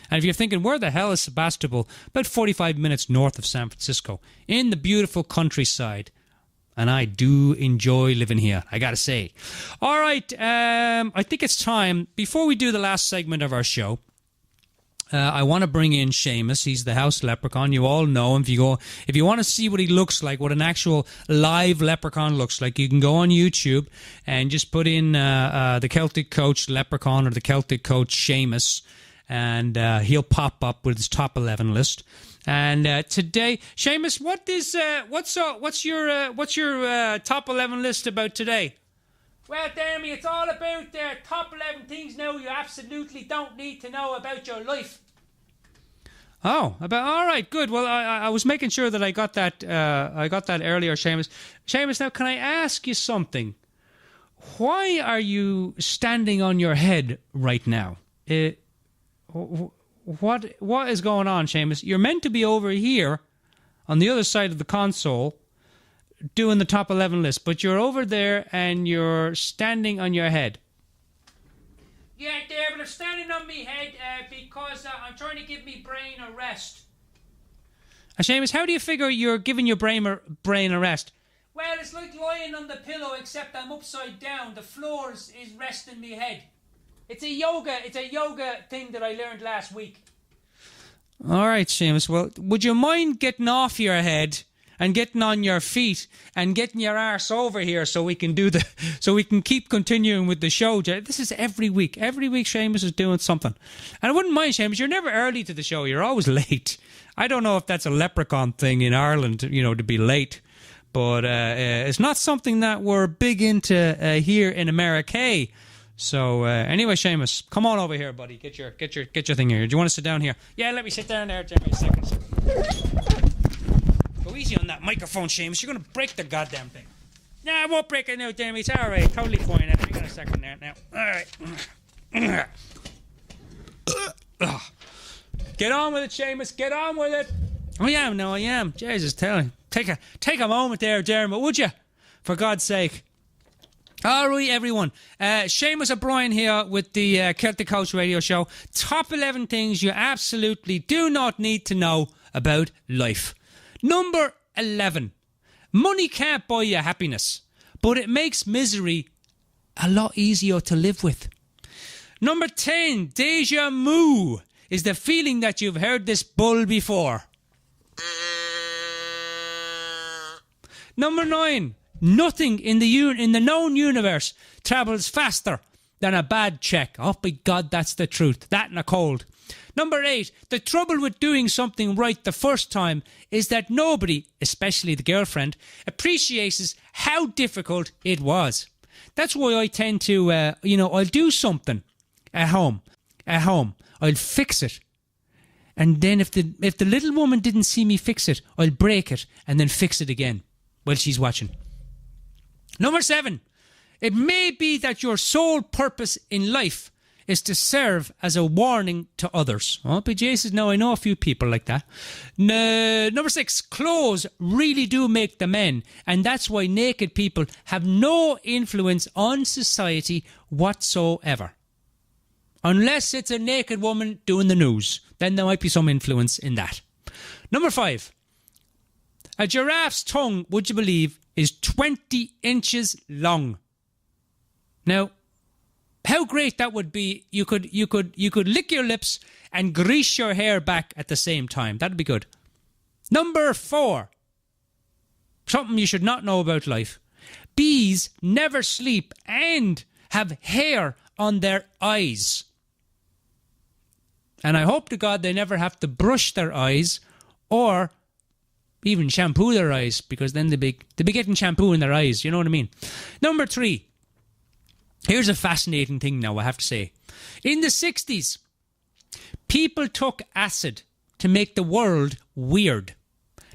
And if you're thinking, where the hell is Sebastopol? About 45 minutes north of San Francisco, in the beautiful countryside. And I do enjoy living here, I gotta say. All right, I think it's time, before we do the last segment of our show, I want to bring in Seamus. He's the house leprechaun. You all know him. If you want to see what he looks like, what an actual live leprechaun looks like, you can go on YouTube and just put in the Celtic Coach leprechaun or the Celtic Coach Seamus, and he'll pop up with his top 11 list. And today, Seamus, what's your top 11 list about today? Well, Dermot, it's all about top 11 things now you absolutely don't need to know about your life. Oh, all right, good. Well, I was making sure that I got that earlier, Seamus. Seamus, now can I ask you something? Why are you standing on your head right now? What is going on, Seamus? You're meant to be over here on the other side of the console doing the top 11 list, but you're over there and you're standing on your head. Yeah, there, but I'm standing on me head because I'm trying to give me brain a rest. Seamus, how do you figure you're giving your brain a rest? Well, it's like lying on the pillow, except I'm upside down. The floor is resting me head. It's a yoga thing that I learned last week. All right, Seamus. Well, would you mind getting off your head and getting on your feet and getting your arse over here so we can keep continuing with the show? This is every week. Every week Seamus is doing something. And I wouldn't mind, Seamus, you're never early to the show. You're always late. I don't know if that's a leprechaun thing in Ireland, to be late. But it's not something that we're big into here in America. So anyway, Seamus, come on over here, buddy. Get your thing here. Do you want to sit down here? Yeah, let me sit down there. Give me a second. Go easy on that microphone, Seamus. You're going to break the goddamn thing. Nah, I won't break it now, damn it. It's all right. Totally fine. Hang on a second there now. All right. Get on with it, Seamus. Get on with it. I am. Jesus, tell me. Take a moment there, Dermot, would you? For God's sake. All right, everyone. Seamus O'Brien here with the Celtic Coach Radio Show. Top 11 things you absolutely do not need to know about life. Number 11. Money can't buy you happiness, but it makes misery a lot easier to live with. Number 10. Deja vu is the feeling that you've heard this bull before. Number 9. Nothing in the known universe travels faster than a bad check. Oh, by God, that's the truth. That and a cold. Number 8. The trouble with doing something right the first time is that nobody, especially the girlfriend, appreciates how difficult it was. That's why I tend to, I'll do something at home. I'll fix it. And then if the little woman didn't see me fix it, I'll break it and then fix it again while she's watching. Number 7, it may be that your sole purpose in life is to serve as a warning to others. Oh, but Jesus, no, I know a few people like that. Number 6, clothes really do make the men, and that's why naked people have no influence on society whatsoever. Unless it's a naked woman doing the news, then there might be some influence in that. Number 5, a giraffe's tongue, would you believe, is 20 inches long. Now, how great that would be. You could lick your lips and grease your hair back at the same time. That'd be good. Number 4. Something you should not know about life. Bees never sleep and have hair on their eyes. And I hope to God they never have to brush their eyes or even shampoo their eyes, because then they'll be getting shampoo in their eyes. You know what I mean? Number 3. Here's a fascinating thing now, I have to say. In the 60s, people took acid to make the world weird.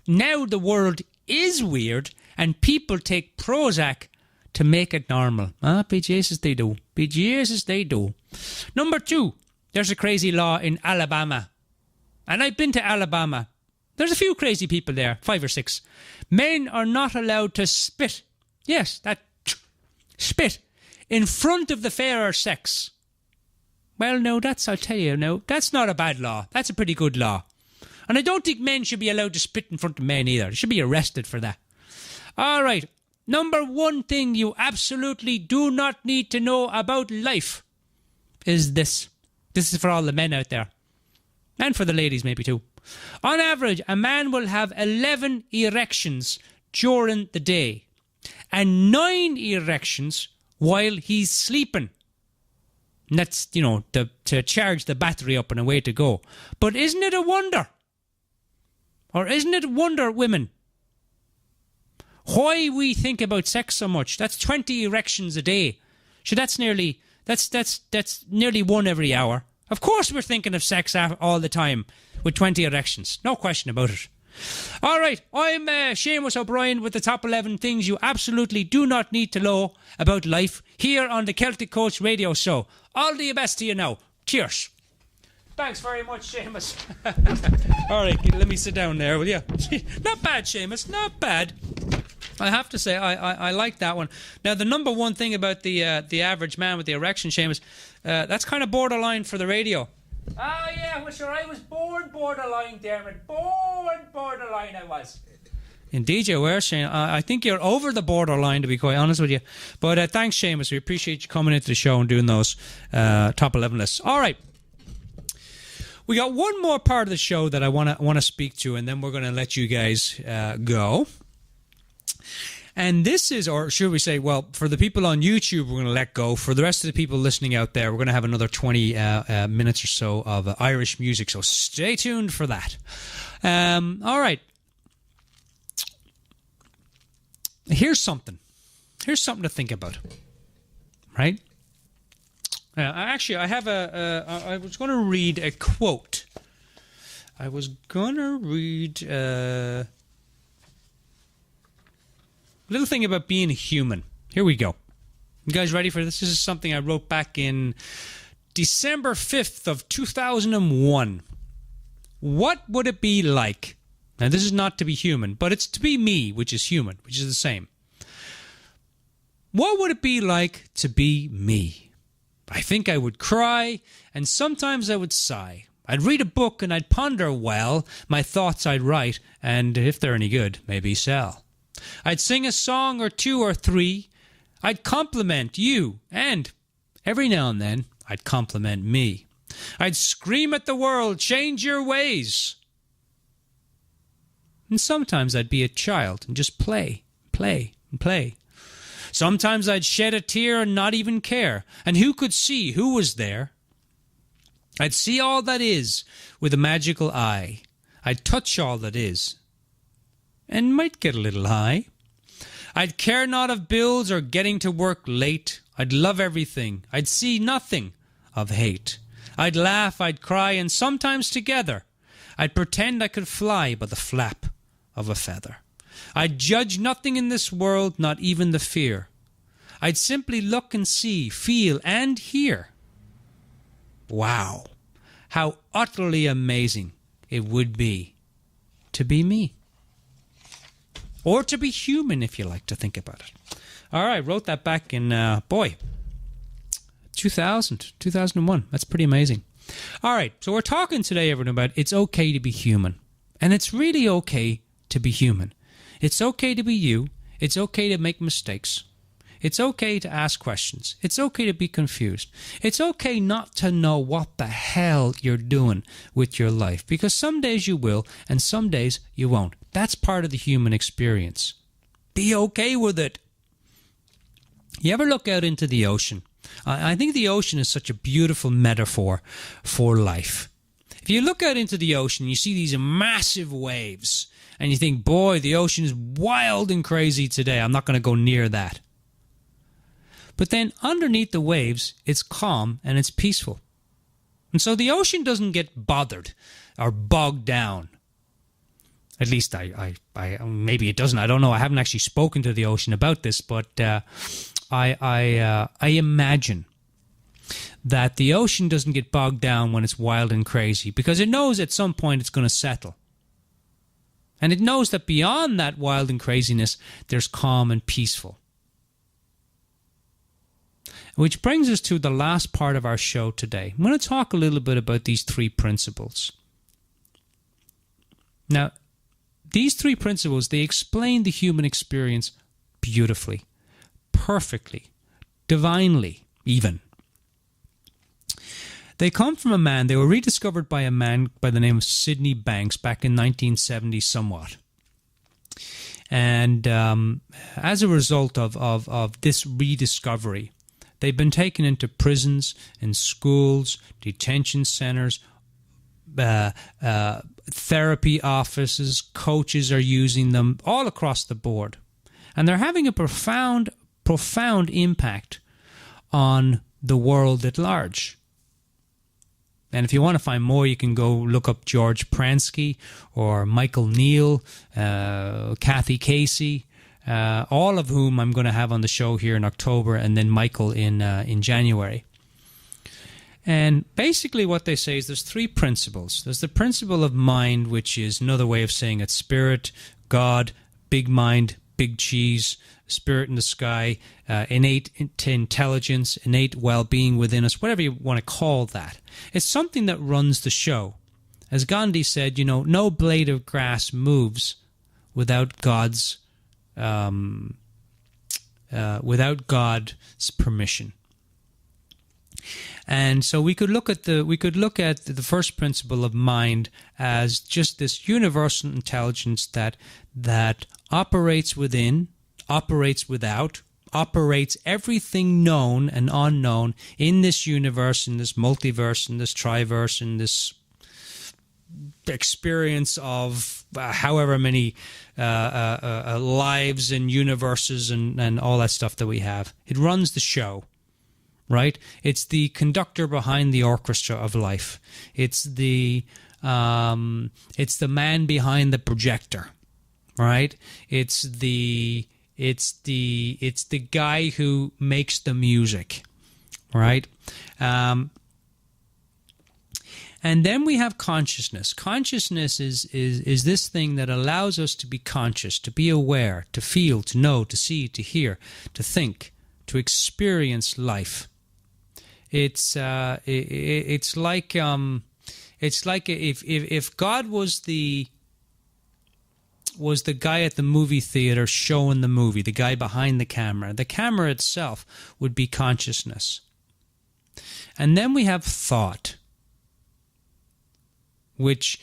Now the world is weird and people take Prozac to make it normal. Be Jesus, they do. Be Jesus, they do. Number 2, there's a crazy law in Alabama. And I've been to Alabama. There's a few crazy people there, 5 or 6. Men are not allowed to spit. Yes, that spit in front of the fairer sex. Well, no, I'll tell you, no, that's not a bad law. That's a pretty good law. And I don't think men should be allowed to spit in front of men either. They should be arrested for that. All right. Number 1 thing you absolutely do not need to know about life is this. This is for all the men out there. And for the ladies maybe too. On average, a man will have 11 erections during the day and 9 erections while he's sleeping. And that's, to charge the battery up and away to go. But isn't it a wonder? Or isn't it a wonder, women, why we think about sex so much? That's 20 erections a day. So that's nearly 1 every hour. Of course we're thinking of sex all the time with 20 erections. No question about it. All right, I'm Seamus O'Brien with the top 11 things you absolutely do not need to know about life here on the Celtic Coach Radio Show. All the best to you now. Cheers. Thanks very much, Seamus. All right, let me sit down there, will you? Not bad, Seamus, not bad. I have to say, I like that one. Now, the number 1 thing about the average man with the erection, Seamus, that's kind of borderline for the radio. Ah, yeah, well, sure, I was born borderline, Dermot. Borderline I was. Indeed you were, Shane. I think you're over the borderline, to be quite honest with you. But thanks, Seamus. We appreciate you coming into the show and doing those top 11 lists. All right. We got one more part of the show that I want to speak to, and then we're going to let you guys go. And this is, or should we say, well, for the people on YouTube, we're going to let go. For the rest of the people listening out there, we're going to have another 20 minutes or so of Irish music. So stay tuned for that. All right. Here's something to think about, right? Actually, I have I was going to read a quote. I was going to read a little thing about being human. Here we go. You guys ready for this? This is something I wrote back in December 5th of 2001. What would it be like? Now, this is not to be human, but it's to be me, which is human, which is the same. What would it be like to be me? I think I would cry, and sometimes I would sigh. I'd read a book and I'd ponder well, my thoughts I'd write, and if they're any good, maybe sell. I'd sing a song or two or three. I'd compliment you, and every now and then I'd compliment me. I'd scream at the world, change your ways. And sometimes I'd be a child and just play, play, and play. Sometimes I'd shed a tear and not even care, and who could see who was there? I'd see all that is with a magical eye. I'd touch all that is, and might get a little high. I'd care not of bills or getting to work late. I'd love everything. I'd see nothing of hate. I'd laugh, I'd cry, and sometimes together. I'd pretend I could fly by the flap of a feather. I'd judge nothing in this world, not even the fear. I'd simply look and see, feel, and hear. Wow, how utterly amazing it would be to be me. Or to be human, if you like to think about it. All right, wrote that back in, 2001. That's pretty amazing. All right, so we're talking today, everyone, about it's okay to be human. And it's really okay to be human. It's okay to be you. It's okay to make mistakes. It's okay to ask questions. It's okay to be confused. It's okay not to know what the hell you're doing with your life, because some days you will and some days you won't. That's part of the human experience. Be okay with it. You ever look out into the ocean? I think the ocean is such a beautiful metaphor for life. If you look out into the ocean, you see these massive waves, and you think, boy, the ocean is wild and crazy today. I'm not going to go near that. But then underneath the waves, it's calm and it's peaceful. And so the ocean doesn't get bothered or bogged down. At least I maybe it doesn't. I don't know. I haven't actually spoken to the ocean about this, but I imagine that the ocean doesn't get bogged down when it's wild and crazy, because it knows at some point it's going to settle. And it knows that beyond that wild and craziness, there's calm and peaceful. Which brings us to the last part of our show today. I'm going to talk a little bit about these three principles. Now, these three principles, they explain the human experience beautifully, perfectly, divinely, even. They come from a man, they were rediscovered by a man by the name of Sydney Banks back in 1970 somewhat. And as a result of this rediscovery, they've been taken into prisons and schools, detention centers, therapy offices, coaches are using them all across the board. And they're having a profound impact on the world at large. And if you want to find more, you can go look up George Pransky or Michael Neal, Kathy Casey, all of whom I'm going to have on the show here in October, and then Michael in January. And basically what they say is there's three principles. There's the principle of mind, which is another way of saying it: spirit, God, big mind, big cheese, spirit in the sky, innate intelligence, innate well-being within us, whatever you want to call that. It's something that runs the show. As Gandhi said, no blade of grass moves without God's permission. And so we could look at the first principle of mind as just this universal intelligence that operates within, operates without, operates everything known and unknown in this universe, in this multiverse, in this triverse, in this experience of however many lives and universes and all that stuff that we have. It runs the show. Right? It's the conductor behind the orchestra of life. It's the man behind the projector. Right? It's the guy who makes the music. Right? And then we have consciousness. Consciousness is this thing that allows us to be conscious, to be aware, to feel, to know, to see, to hear, to think. to experience life. It's like if God was the guy at the movie theater showing the movie, the guy behind the camera itself would be consciousness. And then we have thought, which,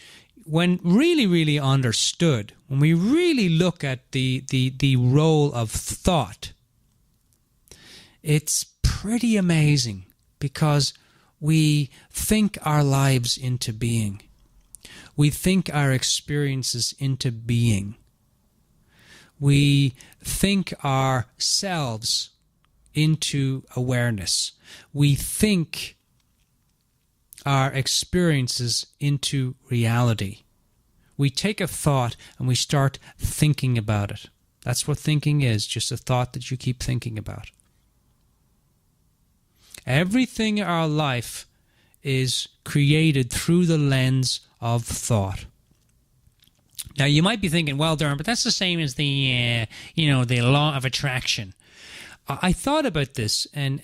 when really, really understood, when we really look at the role of thought, it's pretty amazing, because we think our lives into being. We think our experiences into being. We think ourselves into awareness. We think our experiences into reality. We take a thought and we start thinking about it. That's what thinking is, just a thought that you keep thinking about. Everything in our life is created through the lens of thought. Now, you might be thinking, well, Dermot, but that's the same as the law of attraction. I thought about this, and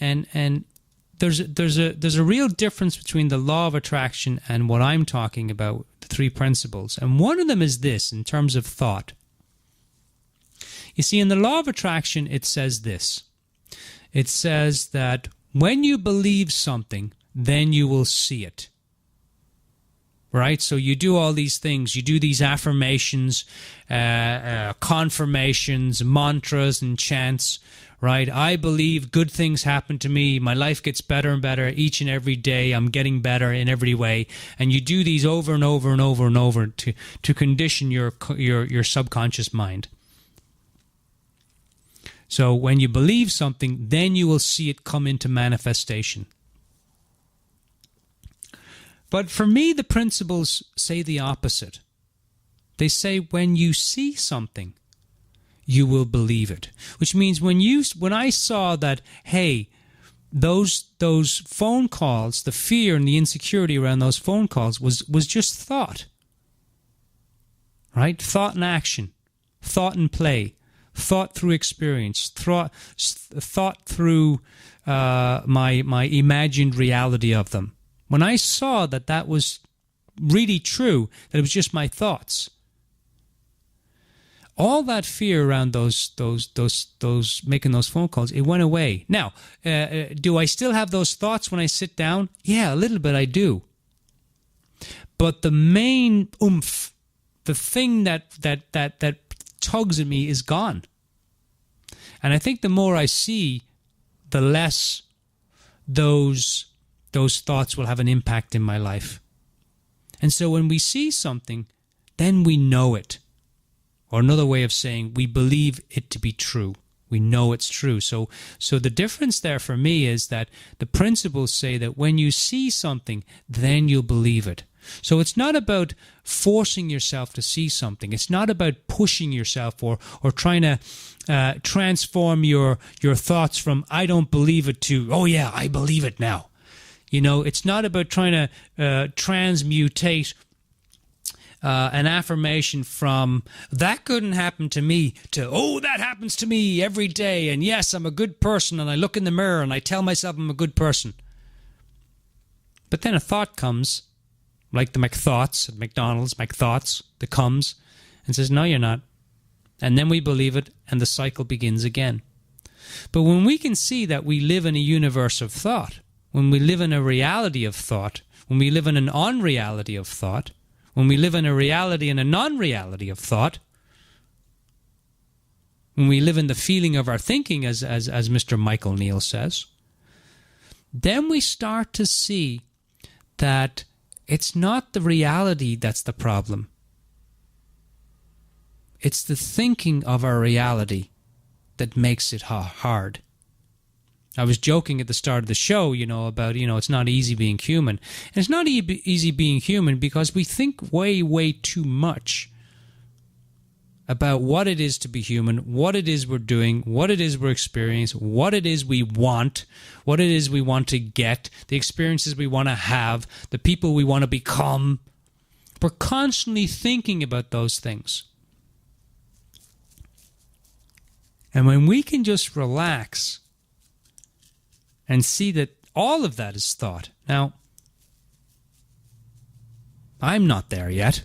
there's a real difference between the law of attraction and what I'm talking about, the three principles. And one of them is this, in terms of thought. You see, in the law of attraction, it says this. It says that when you believe something, then you will see it. Right? So you do all these things. You do these affirmations, confirmations, mantras, and chants. Right? I believe good things happen to me. My life gets better and better each and every day. I'm getting better in every way. And you do these over and over and over and over to condition your subconscious mind. So when you believe something, then you will see it come into manifestation. But for me, the principles say the opposite. They say when you see something, you will believe it. Which means when I saw that, hey, those phone calls, the fear and the insecurity around those phone calls was just thought. Right? Thought and action. Thought and play. Thought through experience. Thought through my imagined reality of them. When I saw that was really true, that it was just my thoughts, all that fear around those making those phone calls, it went away. Now, do I still have those thoughts when I sit down? Yeah, a little bit I do. But the main oomph, the thing that tugs at me, is gone. And I think the more I see, the less those thoughts will have an impact in my life. And so when we see something, then we know it. Or another way of saying, we believe it to be true. We know it's true. So the difference there for me is that the principles say that when you see something, then you'll believe it. So it's not about forcing yourself to see something. It's not about pushing yourself or trying to transform your thoughts from I don't believe it to, oh yeah, I believe it now. You know, it's not about trying to transmutate an affirmation from that couldn't happen to me to, oh, that happens to me every day, and yes, I'm a good person, and I look in the mirror and I tell myself I'm a good person. But then a thought comes, like the McThoughts at McDonald's, McThoughts, that comes and says, no, you're not. And then we believe it, and the cycle begins again. But when we can see that we live in a universe of thought, when we live in a reality of thought, when we live in an unreality of thought, when we live in a reality and a non-reality of thought, when we live in the feeling of our thinking, as Mr. Michael Neal says, then we start to see that it's not the reality that's the problem. It's the thinking of our reality that makes it hard. I was joking at the start of the show, about, it's not easy being human. And it's not easy being human because we think way, way too much about what it is to be human, what it is we're doing, what it is we're experiencing, what it is we want, what it is we want to get, the experiences we want to have, the people we want to become. We're constantly thinking about those things. And when we can just relax and see that all of that is thought. Now, I'm not there yet.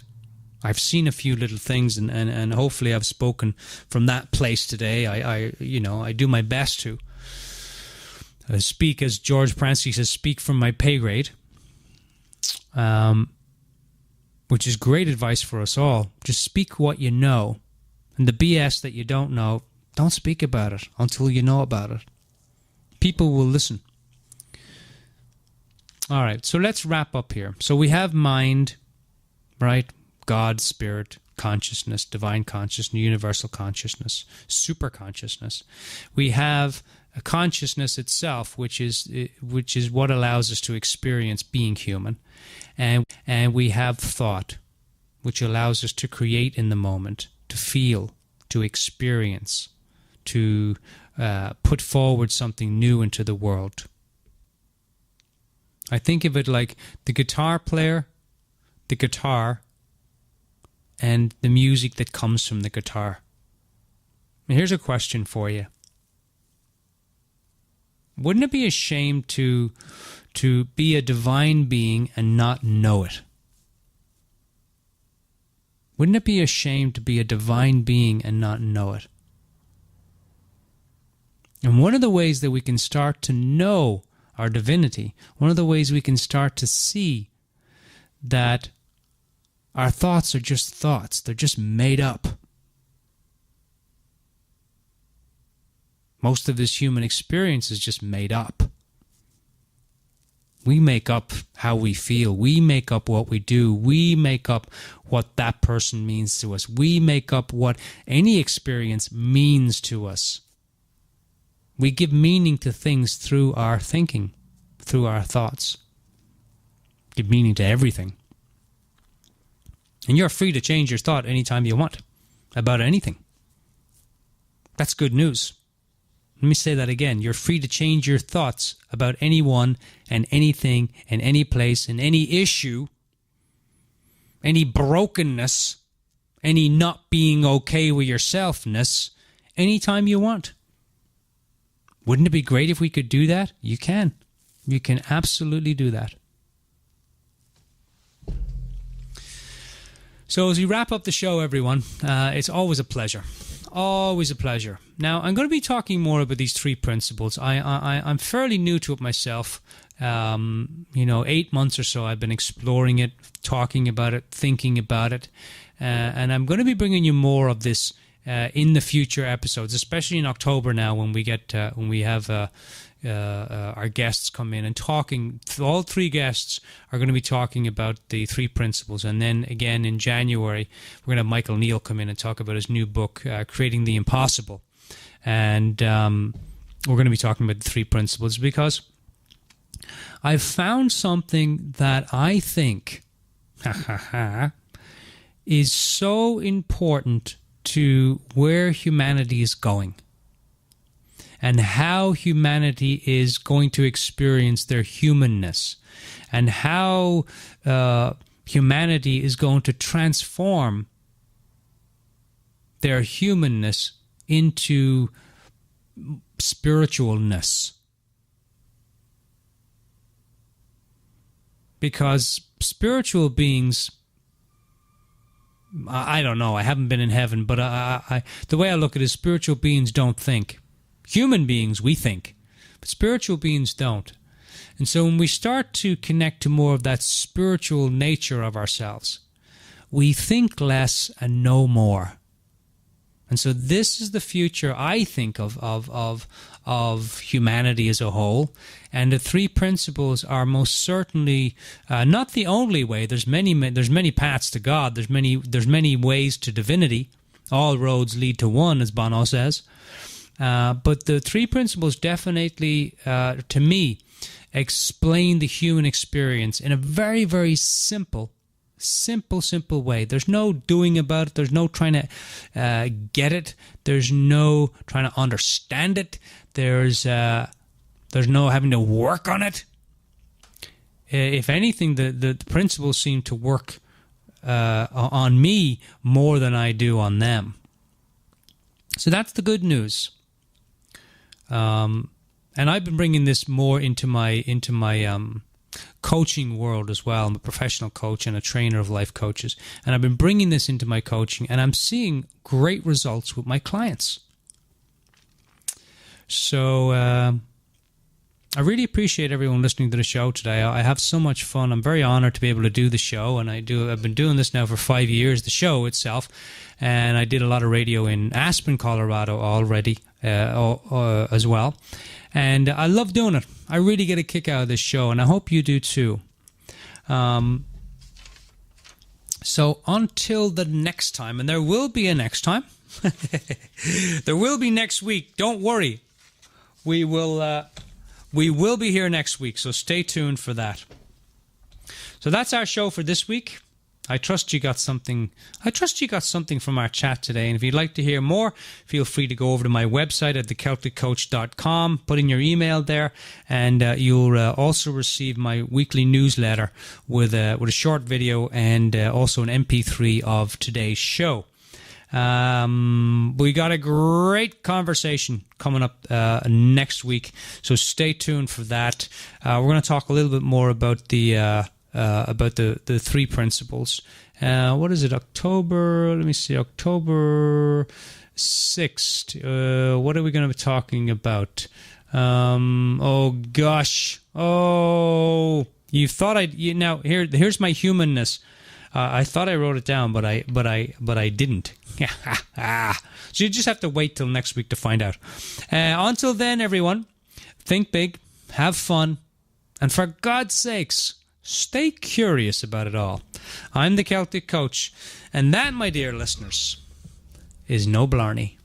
I've seen a few little things, and hopefully I've spoken from that place today. I do my best to speak, as George Pransky says, speak from my pay grade, which is great advice for us all. Just speak what you know, and the BS that you don't know, don't speak about it until you know about it. People will listen. All right, so let's wrap up here. So we have mind, right? God, spirit, consciousness, divine consciousness, universal consciousness, super consciousness. We have a consciousness itself, which is what allows us to experience being human, and we have thought, which allows us to create in the moment, to feel, to experience, to put forward something new into the world. I think of it like the guitar player, the guitar, and the music that comes from the guitar. And here's a question for you. Wouldn't it be a shame to be a divine being and not know it? Wouldn't it be a shame to be a divine being and not know it? And one of the ways that we can start to know our divinity, one of the ways we can start to see that our thoughts are just thoughts. They're just made up. Most of this human experience is just made up. We make up how we feel. We make up what we do. We make up what that person means to us. We make up what any experience means to us. We give meaning to things through our thinking, through our thoughts. Give meaning to everything. And you're free to change your thought anytime you want about anything. That's good news. Let me say that again. You're free to change your thoughts about anyone and anything and any place and any issue, any brokenness, any not being okay with yourselfness anytime you want. Wouldn't it be great if we could do that? You can. You can absolutely do that. So as we wrap up the show, everyone, it's always a pleasure. Always a pleasure. Now, I'm going to be talking more about these three principles. I'm fairly new to it myself. 8 months or so I've been exploring it, talking about it, thinking about it. And I'm going to be bringing you more of this in the future episodes, especially in October now when we have our guests come in and talking. All three guests are going to be talking about the three principles, and then again in January we're going to have Michael Neal come in and talk about his new book, Creating the Impossible, and we're going to be talking about the three principles because I've found something that I think is so important to where humanity is going and how humanity is going to experience their humanness and how humanity is going to transform their humanness into spiritualness. Because spiritual beings, I don't know, I haven't been in heaven, but the way I look at it is spiritual beings don't think. Human beings, we think, but spiritual beings don't. And so when we start to connect to more of that spiritual nature of ourselves, we think less and know more. And so this is the future, I think, of humanity as a whole. And the three principles are most certainly not the only way. There's many paths to God. There's many ways to divinity. All roads lead to one, as Bono says. But the three principles definitely, to me, explain the human experience in a very, very simple way. There's no doing about it. There's no trying to get it. There's no trying to understand it. There's no having to work on it. If anything, the principles seem to work on me more than I do on them. So that's the good news. and I've been bringing this more into my coaching world as well. I'm a professional coach and a trainer of life coaches, and I've been bringing this into my coaching, and I'm seeing great results with my clients. So I really appreciate everyone listening to the show today. I have so much fun. I'm very honored to be able to do the show, and I've been doing this now for 5 years, the show itself, and I did a lot of radio in Aspen, Colorado already as well, and I love doing it. I really get a kick out of this show, and I hope you do too. So until the next time, and there will be a next time, there will be next week, don't worry, we will be here next week, so stay tuned for that. So that's our show for this week. I trust you got something from our chat today, and if you'd like to hear more, feel free to go over to my website at thecelticcoach.com, put in your email there, and you'll also receive my weekly newsletter with a short video and also an MP3 of today's show. We got a great conversation coming up next week, so stay tuned for that. We're going to talk a little bit more about the 3 principles. What is it? October 6th. What are we going to be talking about? Oh gosh. Oh, you thought now here's my humanness. I thought I wrote it down, but I didn't. So you just have to wait till next week to find out. Until then, everyone, think big, have fun, and for God's sakes, stay curious about it all. I'm the Celtic Coach, and that, my dear listeners, is no blarney.